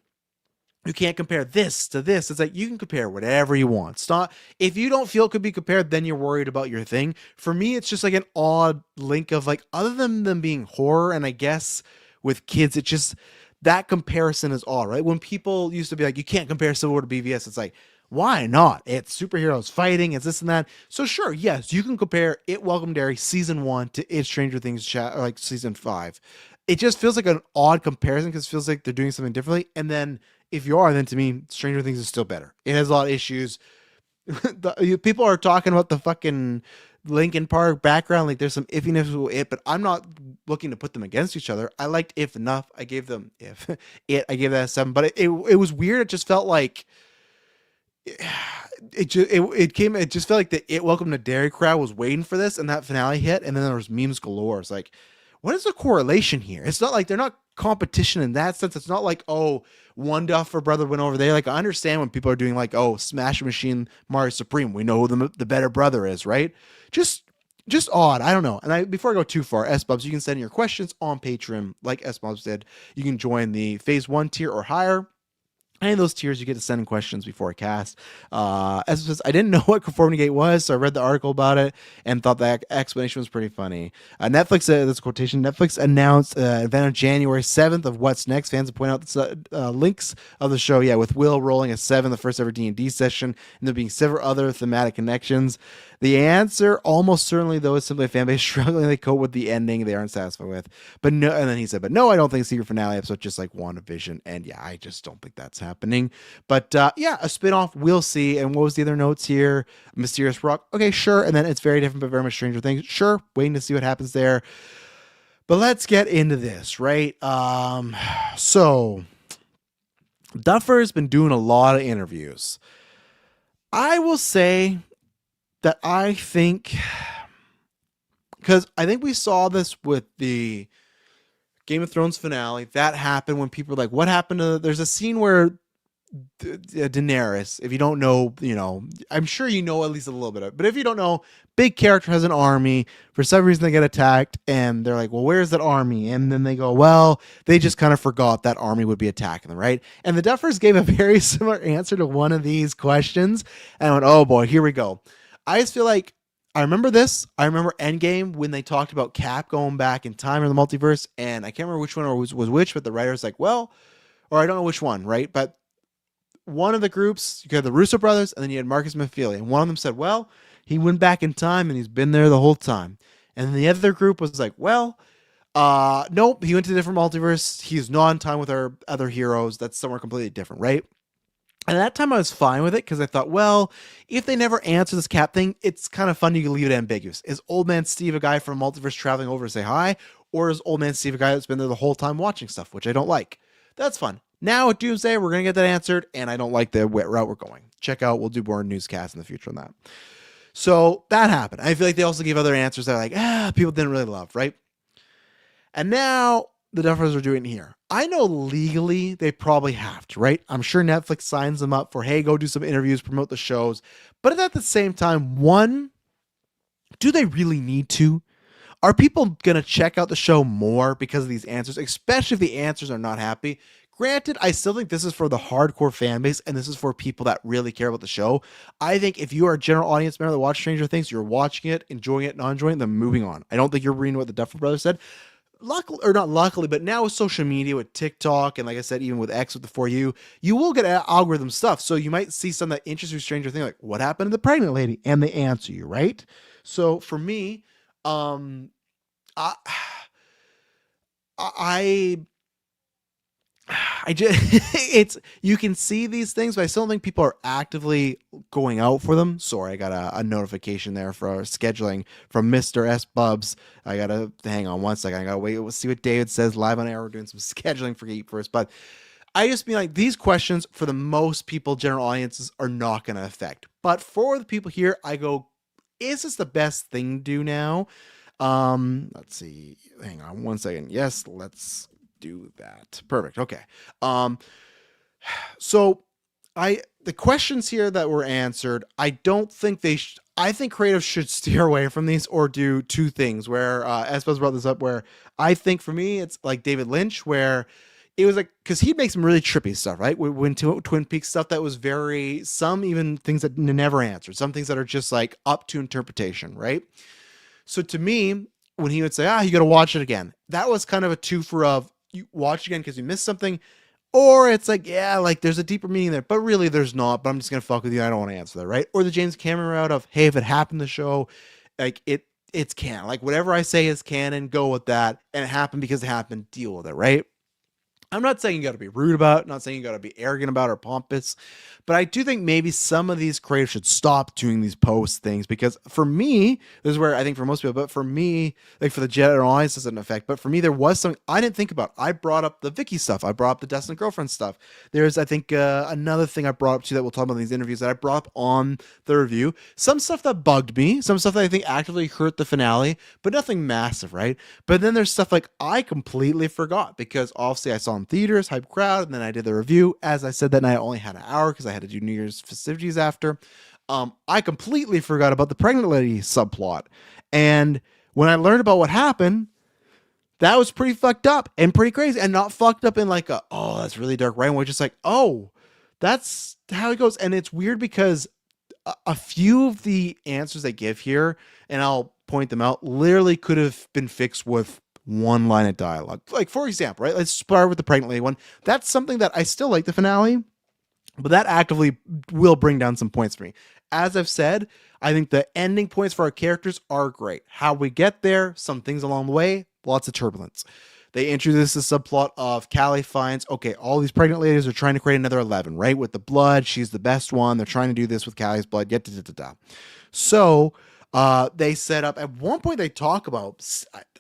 You can't compare this to this. It's like you can compare whatever you want. It's not, if you don't feel it could be compared, then you're worried about your thing. For me, it's just like an odd link of like, other than them being horror, and I guess with kids, it just, that comparison is odd, right? When people used to be like, you can't compare Civil War to BVS, it's like, why not? It's superheroes fighting, it's this and that. So sure, yes, you can compare It Welcome Dairy season 1 to It Stranger Things like season 5. It just feels like an odd comparison because it feels like they're doing something differently. And then if you are, then to me, Stranger Things is still better. It has a lot of issues. People are talking about the fucking Linkin Park background, like there's some iffiness with it, but I'm not looking to put them against each other. I liked If enough. I gave them If it. I gave that a 7, but it was weird. It just felt like it just felt like the It Welcome to Dairy crowd was waiting for this, and that finale hit, and then there was memes galore. It's like, what is the correlation here? It's not like they're not competition in that sense. It's not like, oh, one Duffer brother went over there. Like, I understand when people are doing like, oh, Smash Machine Mario Supreme, we know who the better brother is, right? Just just odd. I don't know. And before I go too far, S-Bubs, you can send in your questions on Patreon, like S-Bubs did. You can join the Phase 1 tier or higher. Any of those tiers, you get to send in questions before I cast. As says, I didn't know what conformity gate was, so I read the article about it and thought that explanation was pretty funny. Netflix, this quotation, Netflix announced an event on January 7th of What's Next. Fans have pointed out the links of the show, with Will rolling a 7, the first ever D&D session, and there being several other thematic connections. The answer, almost certainly, though, is simply a fan base struggling to cope with the ending they aren't satisfied with. But no, and then he said, but no, I don't think secret finale episode just like WandaVision. And I just don't think that's happening. But a spinoff, we'll see. And what was the other notes here? Mysterious Rock. Okay, sure. And then It's Very Different, but Very Much Stranger Things. Sure. Waiting to see what happens there. But let's get into this, right? So Duffer's been doing a lot of interviews. I will say that I think, because I think we saw this with the Game of Thrones finale. That happened when people were like, what happened to, there's a scene where Daenerys, if you don't know, I'm sure you know at least a little bit of it, but if you don't know, big character has an army. For some reason they get attacked and they're like, well, where's that army? And then they go, well, they just kind of forgot that army would be attacking them, right? And the Duffers gave a very similar answer to one of these questions. And I went, oh boy, here we go. I just feel like I remember this. I remember Endgame when they talked about Cap going back in time in the multiverse, and I can't remember which one was which, but the writer's like, well, or I don't know which one, right? But one of the groups, you had the Russo brothers, and then you had Marcus Mephilia, and one of them said, well, he went back in time and he's been there the whole time. And then the other group was like, well, nope, he went to a different multiverse. He's not in time with our other heroes. That's somewhere completely different, right? And at that time I was fine with it because I thought, well, if they never answer this Cap thing, it's kind of fun. You can leave it ambiguous. Is Old Man Steve a guy from multiverse traveling over to say hi? Or is Old Man Steve a guy that's been there the whole time watching stuff, which I don't like? That's fun. Now at Doomsday, we're going to get that answered, and I don't like the route we're going. Check out, we'll do more newscasts in the future on that. So that happened. I feel like they also gave other answers that like, people didn't really love, right? And now the Duffers are doing it here. I know legally they probably have to, right? I'm sure Netflix signs them up for, hey, go do some interviews, promote the shows. But at the same time, one, do they really need to? Are people going to check out the show more because of these answers, especially if the answers are not happy? Granted, I still think this is for the hardcore fan base, and this is for people that really care about the show. I think if you are a general audience member that watch Stranger Things, you're watching it, enjoying it, not enjoying it, then moving on. I don't think you're reading what the Duffer Brothers said. Luckily, or not luckily, but now with social media, with TikTok, and like I said, even with X with the For You, you will get algorithm stuff. So you might see some that interesting Stranger Thing, like what happened to the pregnant lady, and they answer you, right? So for me, I just it's, you can see these things, but I still don't think people are actively going out for them. Sorry, I got a notification there for scheduling from Mr. S Bubs. I gotta hang on one second. I gotta wait. We'll see what David says live on air. We're doing some scheduling for Geek first, but I just mean like these questions for the most people, general audiences, are not gonna affect. But for the people here, I go, is this the best thing to do now? Let's see. Hang on one second. Yes, let's do that. Perfect. Okay. So the questions here that were answered, I don't think I think creative should steer away from these or do two things where, Espo's brought this up, where I think for me, it's like David Lynch, where it was like, because he'd make some really trippy stuff, right? When Twin Peaks stuff that was very, some even things that never answered, some things that are just like up to interpretation, right? So to me, when he would say, you got to watch it again, that was kind of a twofer of you watch again because you missed something, or it's like, yeah, like there's a deeper meaning there, but really there's not, but I'm just going to fuck with you. I don't want to answer that, right? Or the James Cameron route of, hey, if it happened in the show, like it's canon. Like whatever I say is canon, go with that. And it happened because it happened, deal with it, right? I'm not saying you got to be rude about it, not saying you got to be arrogant about it or pompous, but I do think maybe some of these creators should stop doing these post things, because for me, this is where I think for most people, but for me, like for the general audience, doesn't affect. But for me, there was something I didn't think about. I brought up the Vicky stuff. I brought up the Destined Girlfriend stuff. There's, I think, another thing I brought up too that we'll talk about in these interviews that I brought up on the review. Some stuff that bugged me, some stuff that I think actively hurt the finale, but nothing massive, right? But then there's stuff like I completely forgot, because obviously I saw in theaters, hype crowd, and then I did the review. As I said that night, I only had an hour because I had to do New Year's festivities after. I completely forgot about the pregnant lady subplot. And when I learned about what happened, that was pretty fucked up and pretty crazy, and not fucked up in like that's really dark, right? And we're just like, that's how it goes. And it's weird because a few of the answers they give here, and I'll point them out, literally could have been fixed with one line of dialogue. Like, for example, right? Let's start with the pregnant lady one. That's something that I still like the finale, but that actively will bring down some points for me. As I've said, I think the ending points for our characters are great. How we get there, some things along the way, lots of turbulence. They introduce the subplot of Callie finds, okay, all these pregnant ladies are trying to create another 11, right? With the blood, she's the best one. They're trying to do this with Callie's blood. So they set up, at one point they talk about,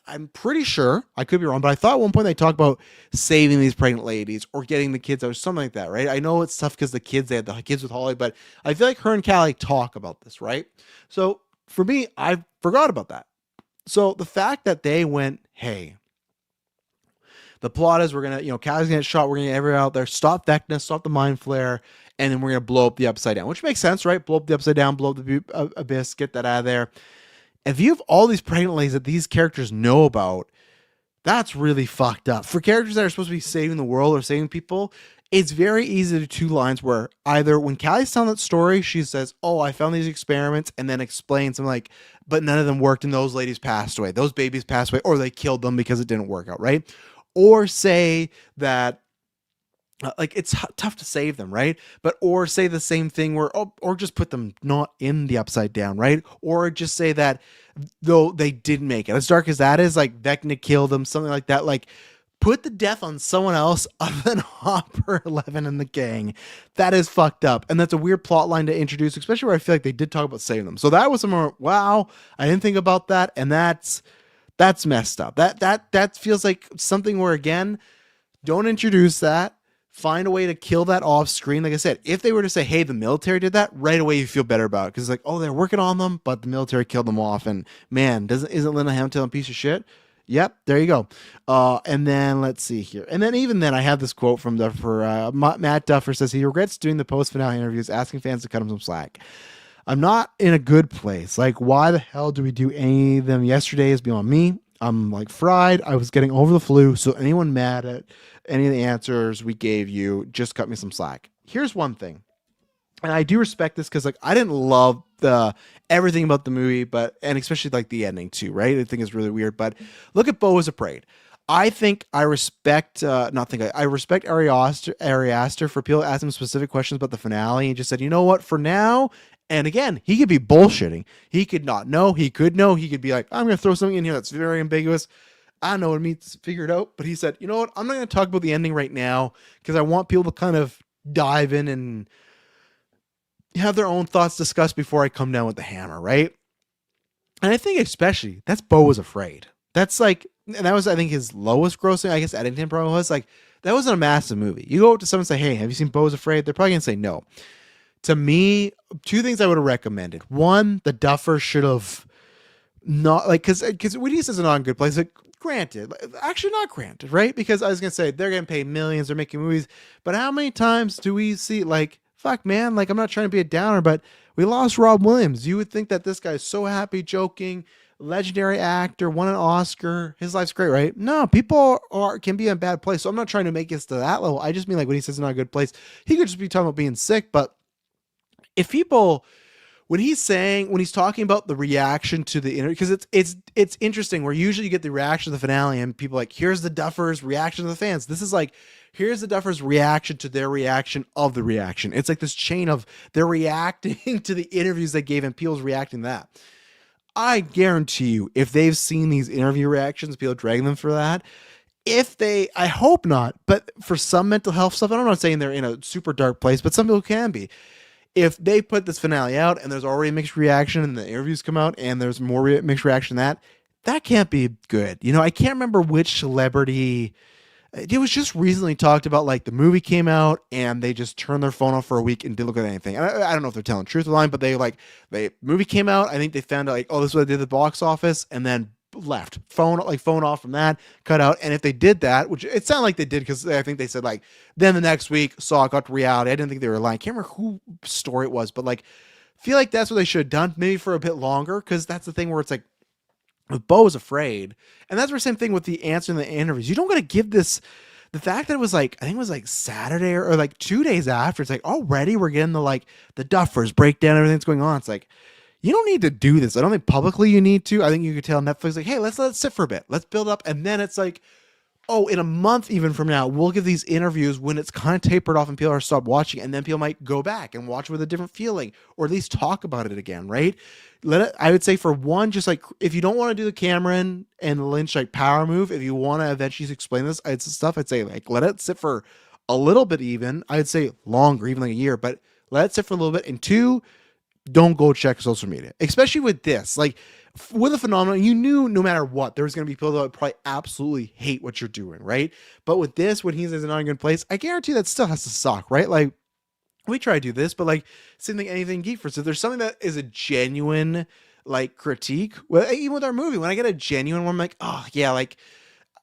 I'm pretty sure, I could be wrong, but I thought at one point they talked about saving these pregnant ladies or getting the kids out or something like that, right? I know it's tough because they had the kids with Holly, but I feel like her and Callie talk about this, right? So for me, I forgot about that. So the fact that they went, hey, the plot is we're going to, Callie's going to get shot, we're going to get everyone out there, stop Vecna, stop the mind flare, and then we're going to blow up the Upside Down, which makes sense, right? Blow up the Upside Down, blow up the Abyss, get that out of there. If you have all these pregnant ladies that these characters know about, that's really fucked up. For characters that are supposed to be saving the world or saving people, it's very easy to do two lines where either when Callie's telling that story, she says, I found these experiments, and then explains them like, but none of them worked and those ladies passed away. Those babies passed away, or they killed them because it didn't work out, right? Or say that like it's tough to save them, right? But or say the same thing where or just put them not in the Upside Down, right? Or just say that though they didn't make it, as dark as that is, like Vecna killed them, something like that. Like put the death on someone else other than Hopper 11 and the gang. That is fucked up, and that's a weird plot line to introduce, especially where I feel like they did talk about saving them. So that was some more, wow, I didn't think about that, and that's messed up. That feels like something where, again, don't introduce that. Find a way to kill that off screen. Like I said, if they were to say, hey, the military did that, right away you feel better about it. Because it's like, they're working on them, but the military killed them off. And man, isn't Linda Hamilton a piece of shit? Yep, there you go. And then let's see here. And then even then, I have this quote from Duffer. Matt Duffer says he regrets doing the post-finale interviews, asking fans to cut him some slack. I'm not in a good place. Like, why the hell do we do any of them yesterday is beyond me. I'm like fried. I was getting over the flu. So anyone mad at any of the answers we gave you, just cut me some slack. Here's one thing. And I do respect this because like I didn't love everything about the movie, and especially like the ending too, right? I think it's really weird. But look at Beau is Afraid. I think I respect I respect Ari Aster for people asking him specific questions about the finale and just said, you know what, for now. And again, he could be bullshitting. He could not know. He could know. He could be like, I'm going to throw something in here that's very ambiguous. I don't know what it means, figure it out. But he said, you know what? I'm not going to talk about the ending right now because I want people to kind of dive in and have their own thoughts discussed before I come down with the hammer, right? And I think especially, that's Beau Was Afraid. That's like, and that was, I think, his lowest grossing. I guess Eddington probably was. Like, that wasn't a massive movie. You go up to someone and say, hey, have you seen Beau Was Afraid? They're probably going to say no. To me, two things I would have recommended. One, the Duffer should have not, like, because when he says it's not in a good place, like, granted, actually not granted, right? Because I was going to say, they're going to pay millions, they're making movies, but how many times do we see, like, fuck, man, like, I'm not trying to be a downer, but we lost Rob Williams. You would think that this guy's so happy, joking, legendary actor, won an Oscar. His life's great, right? No, people can be in a bad place. So I'm not trying to make it to that level. I just mean like when he says not a good place, he could just be talking about being sick. But if people when he's talking about the reaction to the interview, because it's interesting where usually you get the reaction to the finale and people like, here's the Duffers reaction to the fans. This is like, here's the Duffers reaction to their reaction of the reaction. It's like this chain of they're reacting to the interviews they gave and people's reacting to that. I guarantee you, if they've seen these interview reactions, people dragging them for that. If they, I hope not, but for some mental health stuff, I'm not saying they're in a super dark place, but some people can be. If they put this finale out and there's already mixed reaction and the interviews come out and there's more mixed reaction than that can't be good. You know, I can't remember which celebrity. It was just recently talked about, like the movie came out and they just turned their phone off for a week and didn't look at anything. And I don't know if they're telling the truth or lying, but the movie came out. I think they found out like, oh, this is what I did at the box office, and then left phone off from that, cut out. And if they did that, which it sounded like they did, because I think they said like, then the next week saw it got to reality. I didn't think they were lying. I can't remember who story it was, but like, feel like that's what they should have done, maybe for a bit longer, because that's the thing where it's like, Bo is afraid, and that's the same thing with the answer in the interviews. You don't got to give this. The fact that it was like, I think it was like Saturday or like 2 days after, it's like already we're getting the Duffers break down everything that's going on. It's like, you don't need to do this. I don't think publicly you need to. I think you could tell Netflix like, hey, let's let it sit for a bit. Let's build up. And then it's like, oh, in a month even from now, we'll give these interviews when it's kind of tapered off and people are stopped watching. And then people might go back and watch with a different feeling, or at least talk about it again, right? I would say for one, just like, if you don't want to do the Cameron and Lynch like power move, if you want to eventually explain this, it's stuff I'd say like, let it sit for a little bit even. I'd say longer, even like a year, but let it sit for a little bit. And two, don't go check social media, especially with this. Like with a phenomenon, you knew no matter what, there was going to be people that would probably absolutely hate what you're doing, right? But with this, when he's in not a good place, I guarantee that still has to suck, right? Like we try to do this, but like same thing, anything geek for. So if there's something that is a genuine like critique, well, even with our movie, when I get a genuine one, I'm like, oh yeah, like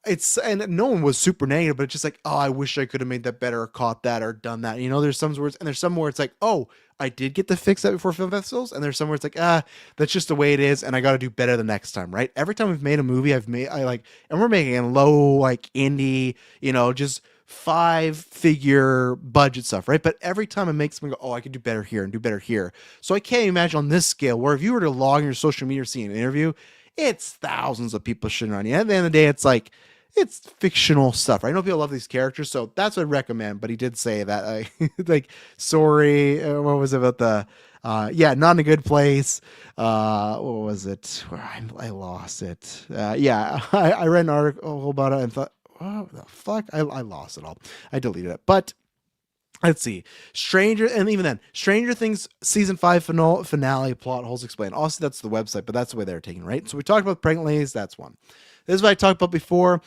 it's, and no one was super negative, but it's just like, oh, I wish I could have made that better or caught that or done that. You know, there's some words, and there's some where it's like, oh, I did get to fix that before film festivals, and there's some where it's like, that's just the way it is, and I got to do better the next time, right? Every time we've made a movie, and we're making a low like indie, you know, just 5-figure budget stuff, right? But every time it makes me go, oh, I could do better here and do better here. So I can't imagine on this scale where if you were to log in your social media or see an interview, it's thousands of people shitting on you. At the end of the day, it's like, it's fictional stuff. I know people love these characters, so that's what I'd recommend. But he did say that, like, sorry, what was it about the, not in a good place. What was it? I lost it. I read an article about it and thought, oh, the fuck? I lost it all. I deleted it. But let's see. Stranger Things season 5 finale plot holes explained. Also, that's the website, but that's the way they're taking, right? So we talked about pregnant ladies. That's one. This is what I talked about before.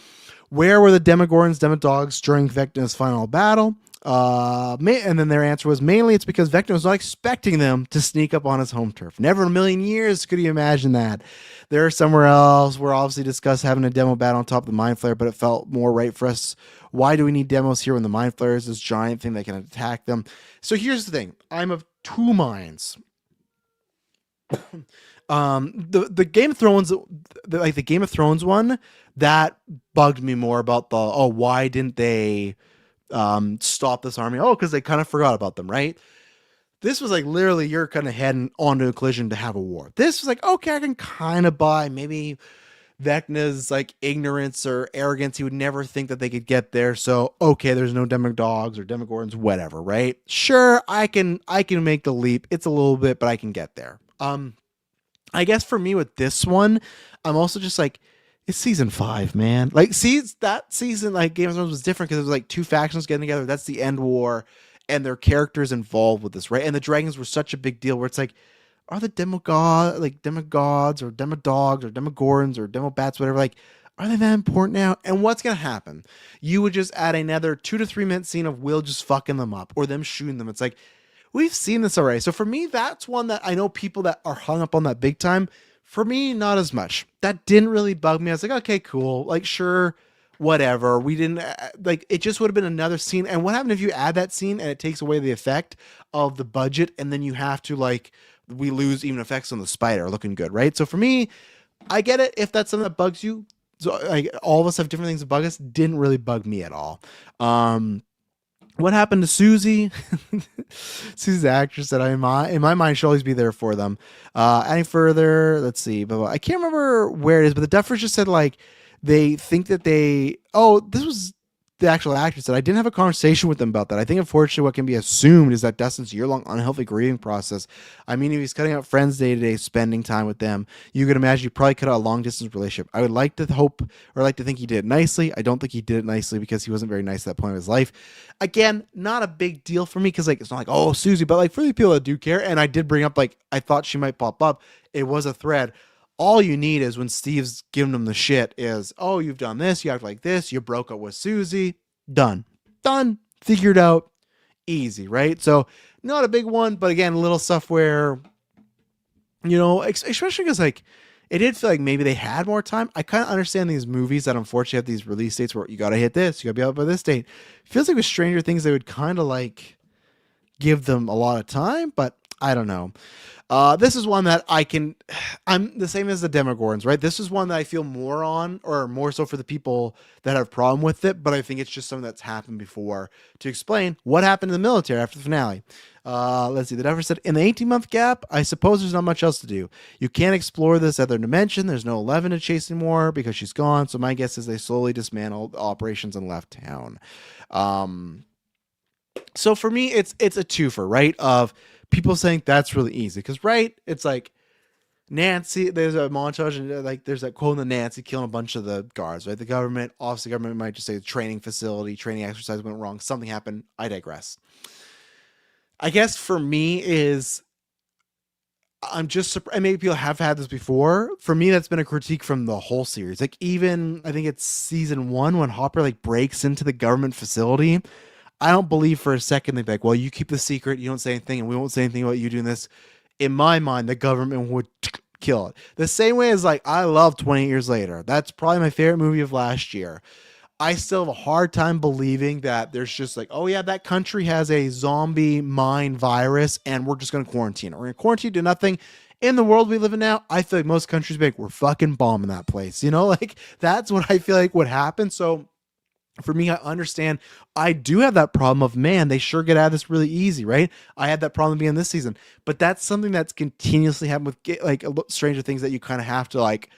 Where were the Demogorgons, Demodogs during Vecna's final battle? And then their answer was mainly it's because Vecna was not expecting them to sneak up on his home turf. Never in a million years could you imagine that. They're somewhere else. We're obviously discussed having a demo battle on top of the Mind Flayer, but it felt more right for us. Why do we need demos here when the Mind Flayer is this giant thing that can attack them? So here's the thing. I'm of two minds. The Game of Thrones, the Game of Thrones one, that bugged me more about why didn't they stop this army? Oh, because they kind of forgot about them, right? This was like literally you're kind of heading onto a collision to have a war. This was like, okay, I can kind of buy maybe Vecna's like ignorance or arrogance. He would never think that they could get there. So, okay, there's no Demodogs or Demogorgons, whatever, right? Sure, I can make the leap. It's a little bit, but I can get there. I guess for me with this one, I'm also just like, it's season 5, man. Like, see, that season, like Game of Thrones was different because it was like two factions getting together. That's the end war, and their characters involved with this, right? And the dragons were such a big deal where it's like, are the demogods or demodogs or demogorgons or demobats, whatever, like, are they that important now? And what's going to happen? You would just add another 2 to 3 minute scene of Will just fucking them up or them shooting them. It's like, we've seen this already. So for me, that's one that I know people that are hung up on that big time. For me, not as much. That didn't really bug me. I was like, okay, cool. Like, sure, whatever. We didn't, like, it just would have been another scene. And what happened if you add that scene and it takes away the effect of the budget and then you have to, like, we lose even effects on the spider looking good, right? So for me, I get it if that's something that bugs you. So like all of us have different things that bug us. Didn't really bug me at all. Um, what happened to Susie? Susie's the actress that in my mind she'll always be there for them. Any further? Let's see. But I can't remember where it is. But the Duffers just said like they think that they. Oh, this was the actual actress that I didn't have a conversation with them about that. I think unfortunately what can be assumed is that Dustin's year-long unhealthy grieving process. I mean, if he's cutting out friends day to day, spending time with them, you could imagine you probably cut out a long distance relationship. I would like to hope or like to think he did it nicely. I don't think he did it nicely because he wasn't very nice at that point of his life. Again, not a big deal for me because like it's not like oh Susie, but like for the people that do care, and I did bring up like I thought she might pop up. It was a thread. All you need is when Steve's giving them the shit is, oh, you've done this, you act like this, you broke up with Susie, done, figured out, easy, right? So not a big one, but again, a little stuff where, you know, especially because like it did feel like maybe they had more time. I kind of understand these movies that unfortunately have these release dates where you got to hit this, you got to be out by this date. Feels like with Stranger Things, they would kind of like give them a lot of time, but I don't know. This is one that I'm the same as the Demogorgons, right? This is one that I feel more on, or more so for the people that have problem with it, but I think it's just something that's happened before. To explain what happened in the military after the finale. Let's see. The Duffer said, in the 18-month gap, I suppose there's not much else to do. You can't explore this other dimension. There's no 11 to chase anymore because she's gone. So my guess is they slowly dismantled operations and left town. So for me, it's a twofer, right? Of people saying that's really easy because right, it's like Nancy. There's a montage and like there's that quote in the Nancy killing a bunch of the guards, right? The government, obviously, the government might just say the training facility, training exercise went wrong, something happened. I digress. I guess for me is I'm just surprised. Maybe people have had this before. For me, that's been a critique from the whole series. Like even I think it's season 1 when Hopper like breaks into the government facility. I don't believe for a second they'd be like, well, you keep the secret, you don't say anything, and we won't say anything about you doing this. In my mind, the government would kill it. The same way as like I love 28 Years Later. That's probably my favorite movie of last year. I still have a hard time believing that there's just like, oh yeah, that country has a zombie mind virus and we're just going to quarantine it. We're going to quarantine, do nothing. In the world we live in now, I feel like most countries be like, we're fucking bombing that place. You know, like that's what I feel like would happen. So for me, I understand. I do have that problem of, man, they sure get out of this really easy, right? I had that problem being this season, but that's something that's continuously happened with like Stranger Things that you kind of have to like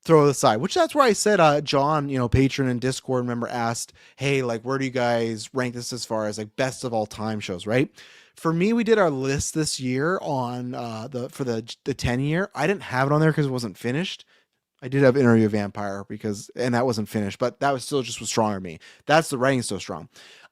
throw aside, which that's where I said, John, you know, patron and Discord member asked, hey, like, where do you guys rank this as far as like best of all time shows, right? For me, we did our list this year on the 10 year. I didn't have it on there because it wasn't finished. I did have Interview with Vampire and that wasn't finished, but that was still just was stronger to me. That's the writing so strong.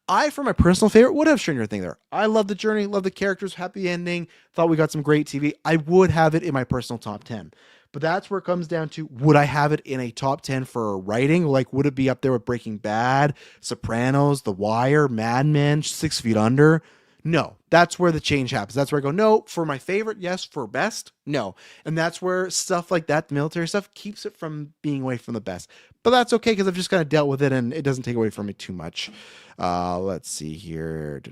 I, for my personal favorite, would have Stranger Things there. I love the journey, love the characters, happy ending. Thought we got some great TV. I would have it in my personal top 10. But that's where it comes down to, would I have it in a top 10 for writing? Like, would it be up there with Breaking Bad, Sopranos, The Wire, Mad Men, 6 Feet Under? No, that's where the change happens. That's where I go, no, for my favorite, yes, for best, no. And that's where stuff like that, military stuff, keeps it from being away from the best. But that's okay because I've just kind of dealt with it and it doesn't take away from me too much. Let's see here.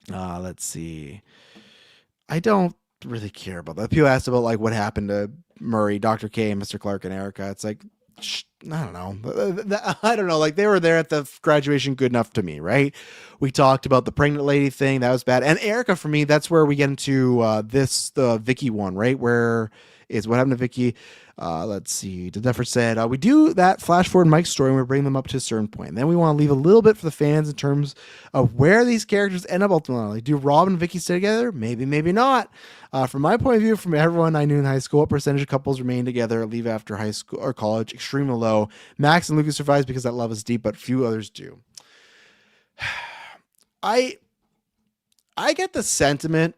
Let's see. I don't really care about that. People asked about like what happened to Murray, Dr. K, Mr. Clark, and Erica. It's like, I don't know. I don't know. Like they were there at the graduation good enough to me, right? We talked about the pregnant lady thing. That was bad. And Erica, for me, that's where we get into the Vicky one, right? Where is what happened to Vicky? Let's see. The Duffer said, we do that flash forward Mike's story and we bring them up to a certain point. And then we want to leave a little bit for the fans in terms of where these characters end up ultimately. Do Rob and Vicky stay together? Maybe, maybe not. From my point of view, from everyone I knew in high school, what percentage of couples remain together, leave after high school or college? Extremely low. Max and Lucas survives because that love is deep, but few others do. I get the sentiment.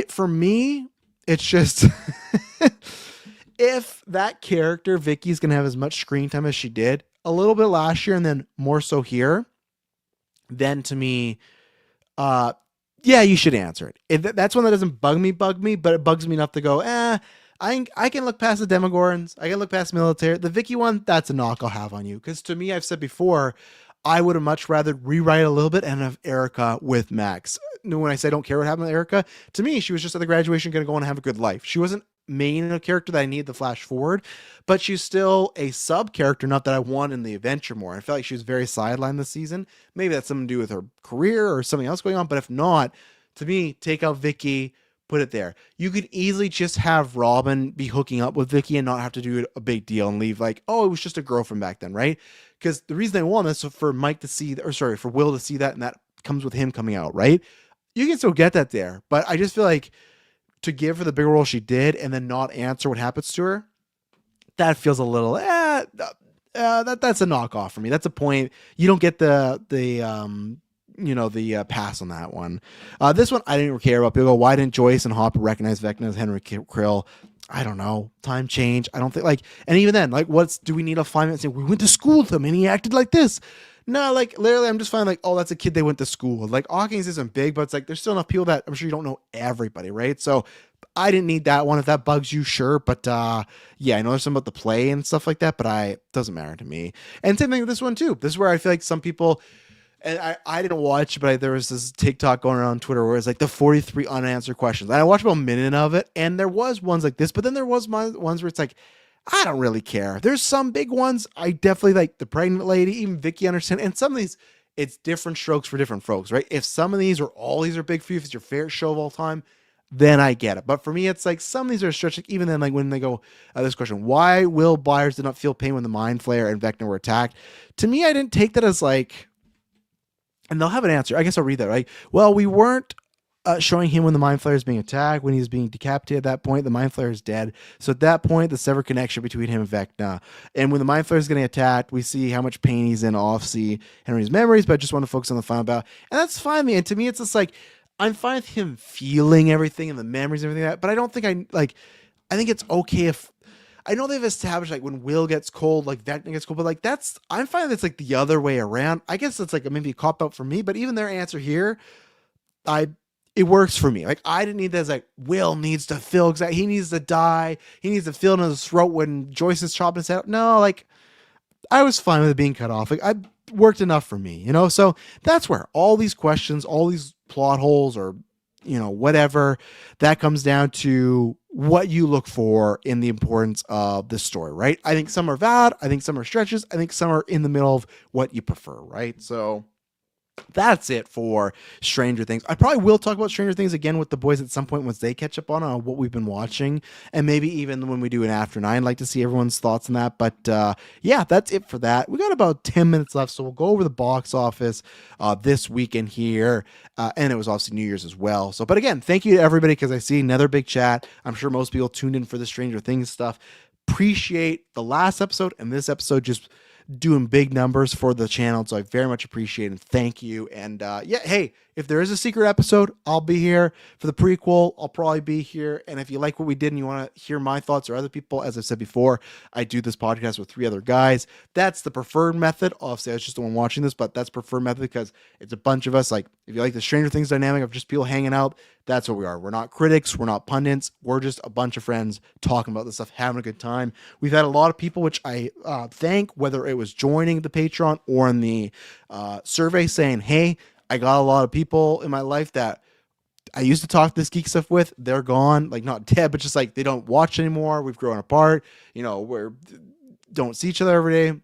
For me, it's just if that character Vicky's gonna have as much screen time as she did a little bit last year and then more so here, then to me, yeah, you should answer it. That's one that doesn't bug me, but it bugs me enough to go, I can look past the Demogorgons. I can look past military. The Vicky one, that's a knock I'll have on you. Because to me, I've said before, I would have much rather rewrite a little bit and have Erica with Max. When I say I don't care what happened with Erica, to me, she was just at the graduation going to go and have a good life. She wasn't main character that I need the flash forward, but she's still a sub character, not that I want in the adventure more. I felt like she was very sidelined this season. Maybe that's something to do with her career or something else going on, but if not, to me, take out Vicky, put it there. You could easily just have Robin be hooking up with Vicky and not have to do a big deal and leave like, oh, it was just a girl from back then, right? Because the reason I want this is for Mike to see, or sorry, for Will to see that, and that comes with him coming out, right? You can still get that there, but I just feel like to give her the bigger role she did and then not answer what happens to her, that feels a little that's a knockoff for me. That's a point. You don't get the pass on that one. This one I didn't care about. People go, why didn't Joyce and Hopper recognize Vecna as Henry Krill? I don't know. Time change. I don't think like, and even then, like, do we need a 5 minutes? We went to school with him and he acted like this. No, like literally, I'm just finding like, oh, that's a kid they went to school with. Like Hawkins isn't big, but it's like there's still enough people that I'm sure you don't know everybody, right? So I didn't need that one. If that bugs you, sure. But yeah, I know there's some about the play and stuff like that, but it doesn't matter to me. And same thing with this one too. This is where I feel like some people, and I didn't watch, but there was this TikTok going around on Twitter where it's like the 43 unanswered questions. And I watched about a minute of it, and there was ones like this, but then there was ones where it's like, I don't really care. There's some big ones. I definitely like the pregnant lady, even Vicky understand. And some of these, it's different strokes for different folks, right? If some of these or all these are big for you, if it's your favorite show of all time, then I get it. But for me, it's like some of these are stretching. Even then, like when they go, this question, why Will Byers did not feel pain when the Mind Flayer and Vecna were attacked? To me, I didn't take that as like, and they'll have an answer. I guess I'll read that, right? Well, we weren't showing him when the Mind Flayer is being attacked, when he's being decapitated at that point, the Mind Flayer is dead. So at that point, the severed connection between him and Vecna. And when the Mind Flayer is getting attacked, we see how much pain he's in, off-see Henry's memories, but I just want to focus on the final battle. And that's fine, man. To me, it's just like, I'm fine with him feeling everything and the memories and everything like that, but I don't think I think it's okay if, I know they've established like when Will gets cold, like Vecna gets cold, but like I'm fine that's like the other way around. I guess it's like maybe a cop out for me, but even their answer here, it works for me. Like I didn't need that as like Will needs to feel exactly, he needs to die, he needs to feel in his throat when Joyce is chopping his head. No, like I was fine with it being cut off. Like I worked enough for me, So that's where all these questions, all these plot holes or whatever, that comes down to what you look for in the importance of this story, right? I think some are valid. I think some are stretches. I think some are in the middle of what you prefer, right? So that's it for Stranger Things. I probably will talk about Stranger Things again with the boys at some point once they catch up on what we've been watching, and maybe even when we do an after 9, I'd like to see everyone's thoughts on that. But yeah, that's it for that. We got about 10 minutes left, so we'll go over the box office this weekend here, and it was obviously New Year's as well. So, but again, thank you to everybody because I see another big chat. I'm sure most people tuned in for the Stranger Things stuff. Appreciate the last episode and this episode just doing big numbers for the channel, so I very much appreciate it and thank you. And yeah, hey, if there is a secret episode, I'll be here. For the prequel, I'll probably be here. And if you like what we did and you want to hear my thoughts or other people, as I've said before, I do this podcast with 3 other guys. That's the preferred method. Obviously I was just the one watching this, but that's preferred method because it's a bunch of us. Like if you like the Stranger Things dynamic of just people hanging out, that's what we are. We're not critics, we're not pundits, we're just a bunch of friends talking about this stuff, having a good time. We've had a lot of people, which I thank, whether it was joining the Patreon or in the survey, saying, hey, I got a lot of people in my life that I used to talk this geek stuff with. They're gone, like not dead, but just like they don't watch anymore. We've grown apart. We're don't see each other every day.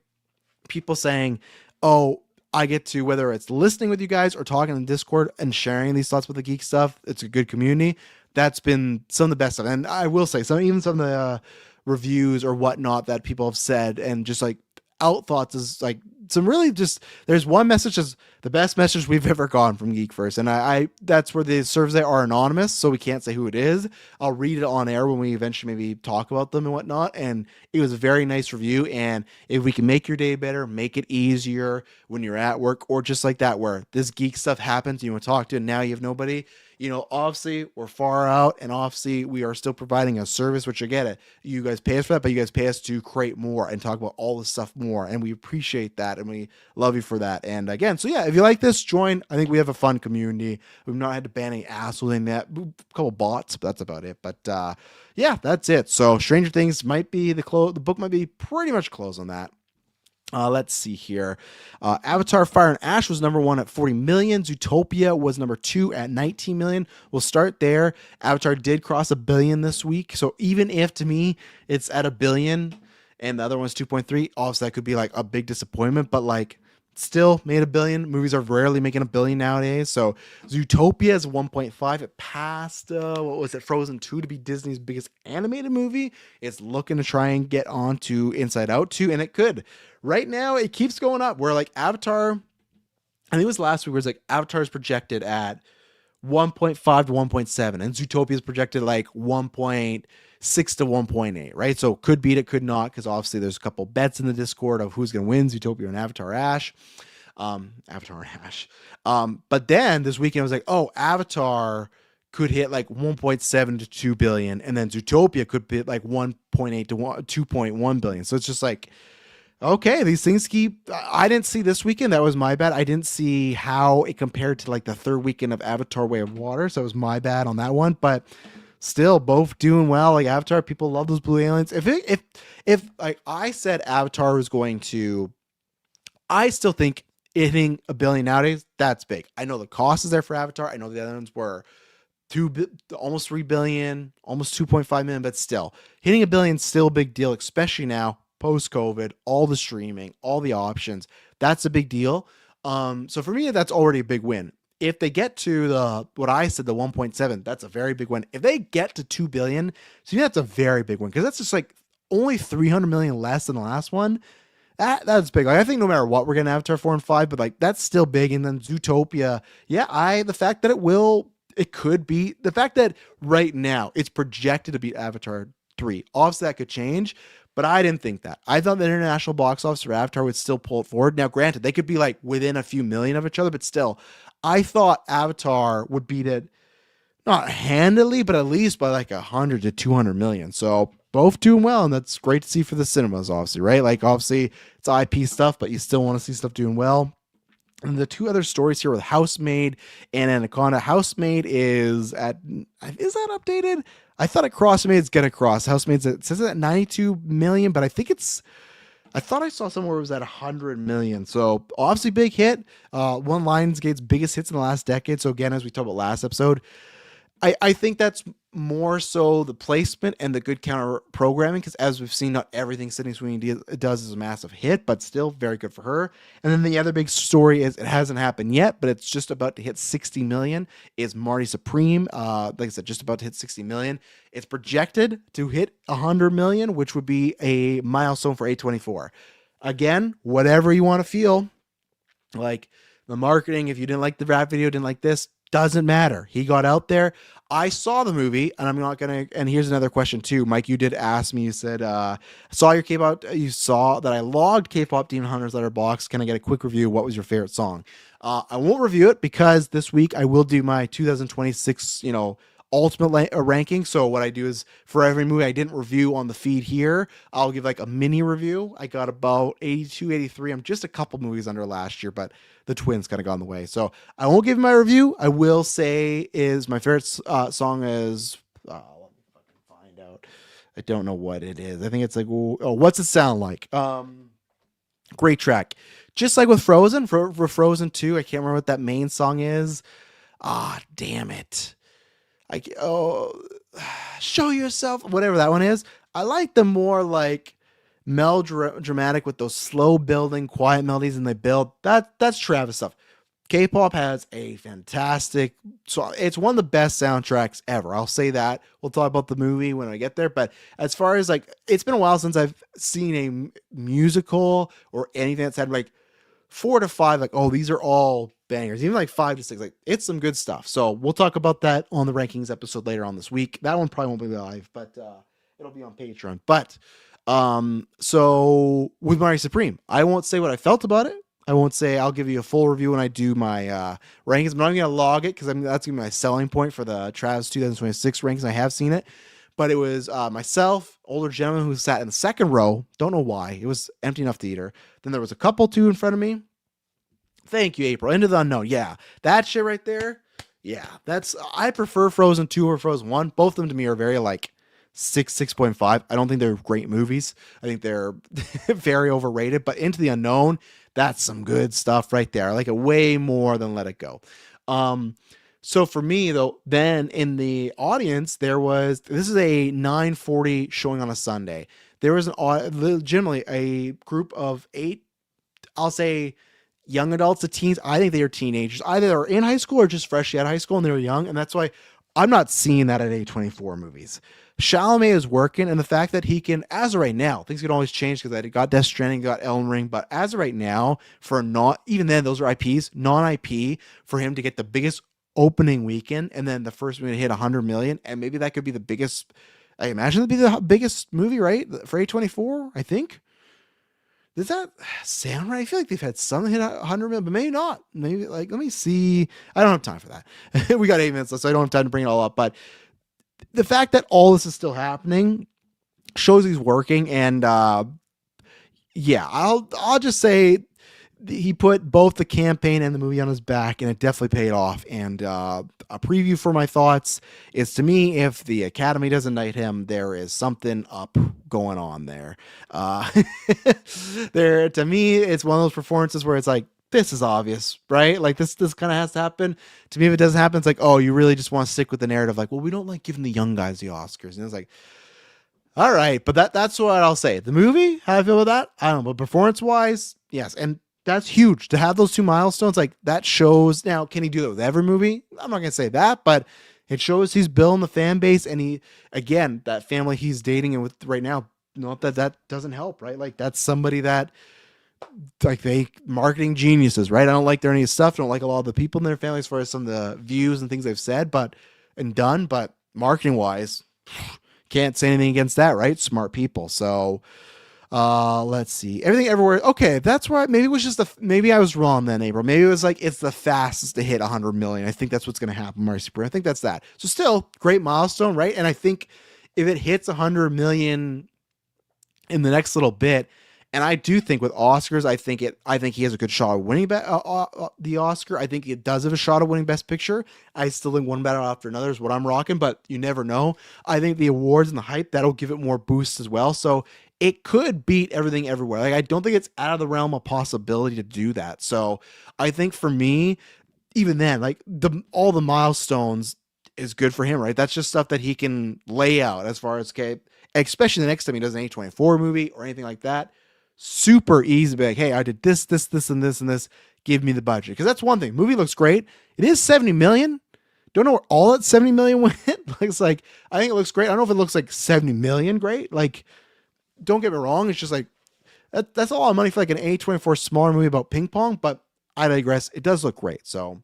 People saying, oh, I get to, whether it's listening with you guys or talking in Discord and sharing these thoughts with the geek stuff. It's a good community. That's been some of the best stuff. And I will say even some of the reviews or whatnot that people have said and just like out thoughts is like some really just, there's one message that's the best message we've ever gotten from Geek First. And I that's where the surveys are anonymous, so we can't say who it is. I'll read it on air when we eventually maybe talk about them and whatnot. And it was a very nice review. And if we can make your day better, make it easier when you're at work or just like that, where this geek stuff happens, you want to talk to, and now you have nobody, obviously we're far out and obviously we are still providing a service, which I get it. You guys pay us for that, but you guys pay us to create more and talk about all this stuff more. And we appreciate that. And we love you for that. And again, so yeah, if you like this, join. I think we have a fun community. We've not had to ban any assholes in that. A couple bots, but that's about it. But yeah, that's it. So Stranger Things might be the book might be pretty much closed on that. Let's see here. Avatar Fire and Ash was number one at 40 million. Zootopia was number two at 19 million. We'll start there. Avatar did cross a billion this week. So even if to me it's at a billion and the other one's 2.3, obviously that could be like a big disappointment, but like still made a billion. Movies are rarely making a billion nowadays. So Zootopia is 1.5. It passed, what was it, Frozen 2 to be Disney's biggest animated movie. It's looking to try and get on to Inside Out 2, and it could. Right now, it keeps going up. Where like Avatar, I think it was last week, where it's like Avatar is projected at 1.5 to 1.7, and Zootopia is projected like 1.6 to 1.8, right? So could beat it, could not, because obviously there's a couple bets in the Discord of who's going to win, Zootopia and Avatar Ash. Avatar and Ash. But then this weekend I was like, oh, Avatar could hit like 1.7 to 2 billion, and then Zootopia could hit like 1.8 to 2.1 billion. So it's just like, okay, these things keep. I didn't see this weekend. That was my bad. I didn't see how it compared to like the third weekend of Avatar: Way of Water. So it was my bad on that one. But still, both doing well. Like Avatar, people love those blue aliens. If like I said, Avatar was going to, I still think hitting a billion nowadays, that's big. I know the cost is there for Avatar. I know the other ones were almost 3 billion, almost 2.5 million, but still hitting a billion still a big deal, especially now post-COVID, all the streaming, all the options. That's a big deal. So for me, that's already a big win. If they get to what I said, the 1.7, that's a very big win. If they get to 2 billion, so that's a very big win, because that's just like only 300 million less than the last one. That's big. Like, I think no matter what, we're getting Avatar 4 and 5, but like that's still big. And then Zootopia, the fact that it could be, the fact that right now it's projected to beat Avatar 3. Obviously that could change, but I didn't think that. I thought the international box office for Avatar would still pull it forward. Now, granted, they could be like within a few million of each other, but still, I thought Avatar would beat it, not handily, but at least by like 100 to 200 million. So both doing well, and that's great to see for the cinemas, obviously, right? Like, obviously, it's IP stuff, but you still want to see stuff doing well. And the two other stories here with Housemaid and Anaconda. Housemaid is that updated? I thought it crossed. Maybe it's gonna cross. Housemaid's it says it at 92 million, but I think I thought I saw somewhere it was at 100 million. So obviously big hit. One Lionsgate's biggest hits in the last decade. So again, as we talked about last episode, I think that's more so the placement and the good counter programming, because as we've seen, not everything Sydney Sweeney does is a massive hit, but still very good for her. And then the other big story is, it hasn't happened yet, but it's just about to hit 60 million, is Marty Supreme. Like I said, just about to hit 60 million. It's projected to hit 100 million, which would be a milestone for A24. Again, whatever you want to feel, like the marketing, if you didn't like the rap video, didn't like this, doesn't matter. He got out there. I saw the movie, and I'm not gonna. And here's another question too, Mike. You did ask me. You said, "Saw your K-pop. You saw that I logged K-pop Demon Hunters Letterboxd. Can I get a quick review? What was your favorite song?" I won't review it, because this week I will do my 2026, ultimate ranking. So what I do is, for every movie I didn't review on the feed here, I'll give like a mini review. I got about 82, 83. I'm just a couple movies under last year, but the twins kind of got in the way. So I won't give my review. I will say is my favorite song is, let me fucking find out. I don't know what it is. I think it's like, What's It Sound Like? Great track. Just like with Frozen, for Frozen 2, I can't remember what that main song is. Damn it. Show yourself, whatever that one is. I like the more like melodramatic with those slow building, quiet melodies, and they build. That's Travis stuff. K-pop has a fantastic, so it's one of the best soundtracks ever. I'll say that. We'll talk about the movie when I get there. But as far as like, it's been a while since I've seen a musical or anything that's had like 4 to 5, like, oh, these are all bangers. Even like 5 to 6, like, it's some good stuff. So we'll talk about that on the rankings episode later on this week. That one probably won't be live, but it'll be on Patreon. But so with Marty Supreme, I won't say what I felt about it. I won't say, I'll give you a full review when I do my rankings. I'm not going to log it, because that's going to be my selling point for the Travis 2026 rankings. I have seen it. But it was myself, older gentleman who sat in the second row. Don't know why. It was empty enough theater. Then there was a couple, two in front of me. Thank you, April. Into the Unknown. Yeah, that shit right there. Yeah, I prefer Frozen 2 or Frozen 1. Both of them to me are very like 6.5. I don't think they're great movies. I think they're very overrated. But Into the Unknown, that's some good stuff right there. I like it way more than Let It Go. Um, so for me though, then in the audience, this is a 9:40 showing on a Sunday. There was legitimately a group of eight, I'll say, young adults to teens. I think they are teenagers. Either they're in high school or just freshly out of high school and they're young. And that's why I'm not seeing that at A24 movies. Chalamet is working, and the fact that he can, as of right now, things can always change because I got Death Stranding, got Elden Ring, but as of right now, for not, even then, those are IPs, non-IP, for him to get the biggest opening weekend and then the first movie to hit 100 million, and maybe that could be the biggest, I imagine it'd be the biggest movie, right? For A24, I think. Does that sound right? I feel like they've had some hit 100 million, but maybe not. Maybe, like, let me see. I don't have time for that. We got 8 minutes left, so I don't have time to bring it all up. But the fact that all this is still happening shows he's working. And yeah, I'll just say he put both the campaign and the movie on his back, and it definitely paid off. And a preview for my thoughts is, to me, if the Academy doesn't knight him, there is something up going on there. There, to me, it's one of those performances where it's like, this is obvious, right? Like this kind of has to happen. To me, if it doesn't happen, it's like, oh, you really just want to stick with the narrative. Like, well, we don't like giving the young guys the Oscars. And it's like, all right, but that's what I'll say. The movie, how I feel about that, I don't know. But performance-wise, yes. And that's huge to have those two milestones. Like, that shows. Now, can he do that with every movie? I'm not gonna say that, but it shows he's building the fan base, and he, again, that family he's dating and with right now, not that doesn't help, right? Like, that's somebody that, like, they marketing geniuses, right? I don't like their any stuff. I don't like a lot of the people in their family as far as some of the views and things they've said, but marketing wise, can't say anything against that, right? Smart people. So let's see. Everything Everywhere. Okay, that's why maybe it was just maybe I was wrong then, April. Maybe it was like it's the fastest to hit 100 million. I think that's what's going to happen, Marcy Spring. I think that's that. So still great milestone, right? And I think if it hits 100 million in the next little bit, and I do think with Oscars, I think he has a good shot of winning the Oscar. I think it does have a shot of winning Best Picture. I still think one battle after another is what I'm rocking, but you never know. I think the awards and the hype, that'll give it more boost as well. So it could beat Everything Everywhere. Like, I don't think it's out of the realm of possibility to do that. So I think for me, even then, like, all the milestones is good for him, right? That's just stuff that he can lay out as far as, okay, especially the next time he does an A24 movie or anything like that. Super easy to be like, hey, I did this, and this. Give me the budget. Because that's one thing. Movie looks great. It is 70 million. Don't know where all that 70 million went. It's like, I think it looks great. I don't know if it looks like 70 million great. Like, don't get me wrong. It's just like, that's a lot of money for like an A24 smaller movie about ping pong. But I digress. It does look great. So,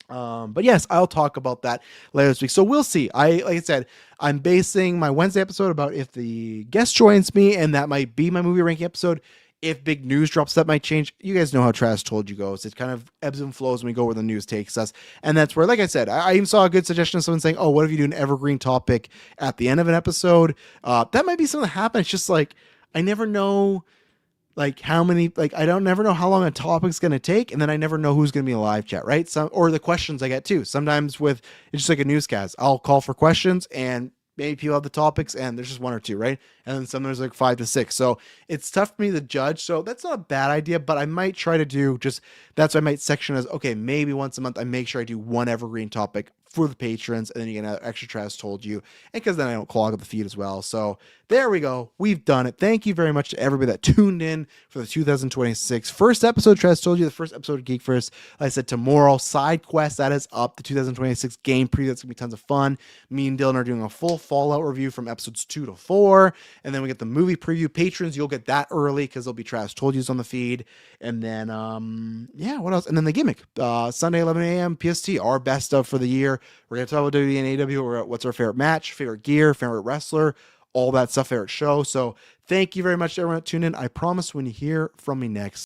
but yes, I'll talk about that later this week. So we'll see. Like I said, I'm basing my Wednesday episode about if the guest joins me, and that might be my movie ranking episode. If big news drops, that might change. You guys know how Trash Told You goes. It kind of ebbs and flows when we go where the news takes us. And that's where, like I said, I even saw a good suggestion of someone saying, oh, what if you do an evergreen topic at the end of an episode? That might be something that happens. It's just like, I never know, like, how many, like, I don't never know how long a topic's going to take, and then I never know who's going to be in a live chat, right? Or the questions I get too. Sometimes it's just like a newscast. I'll call for questions, and maybe people have the topics, and there's just one or two, right? And then some there's like 5 to 6. So it's tough for me to judge. So that's not a bad idea, but I might try to do that's why I might section as, okay, maybe once a month I make sure I do one evergreen topic for the patrons, and then you can have extra Trash Told You, and because then I don't clog up the feed as well. So there we go. We've done it. Thank you very much to everybody that tuned in for the 2026 first episode of Trash Told You, the first episode of Geek First. Like I said, tomorrow, Side Quest, that is up. The 2026 game preview, that's going to be tons of fun. Me and Dylan are doing a full Fallout review from episodes 2 to 4, and then we get the movie preview. Patrons, you'll get that early because there'll be Trash Told Yous on the feed. And then, what else? And then the gimmick, Sunday, 11 a.m. PST, our best of for the year. We're going to talk about WWE and AW, what's our favorite match, favorite gear, favorite wrestler, all that stuff, favorite show. So thank you very much to everyone that tuned in. I promise when you hear from me next,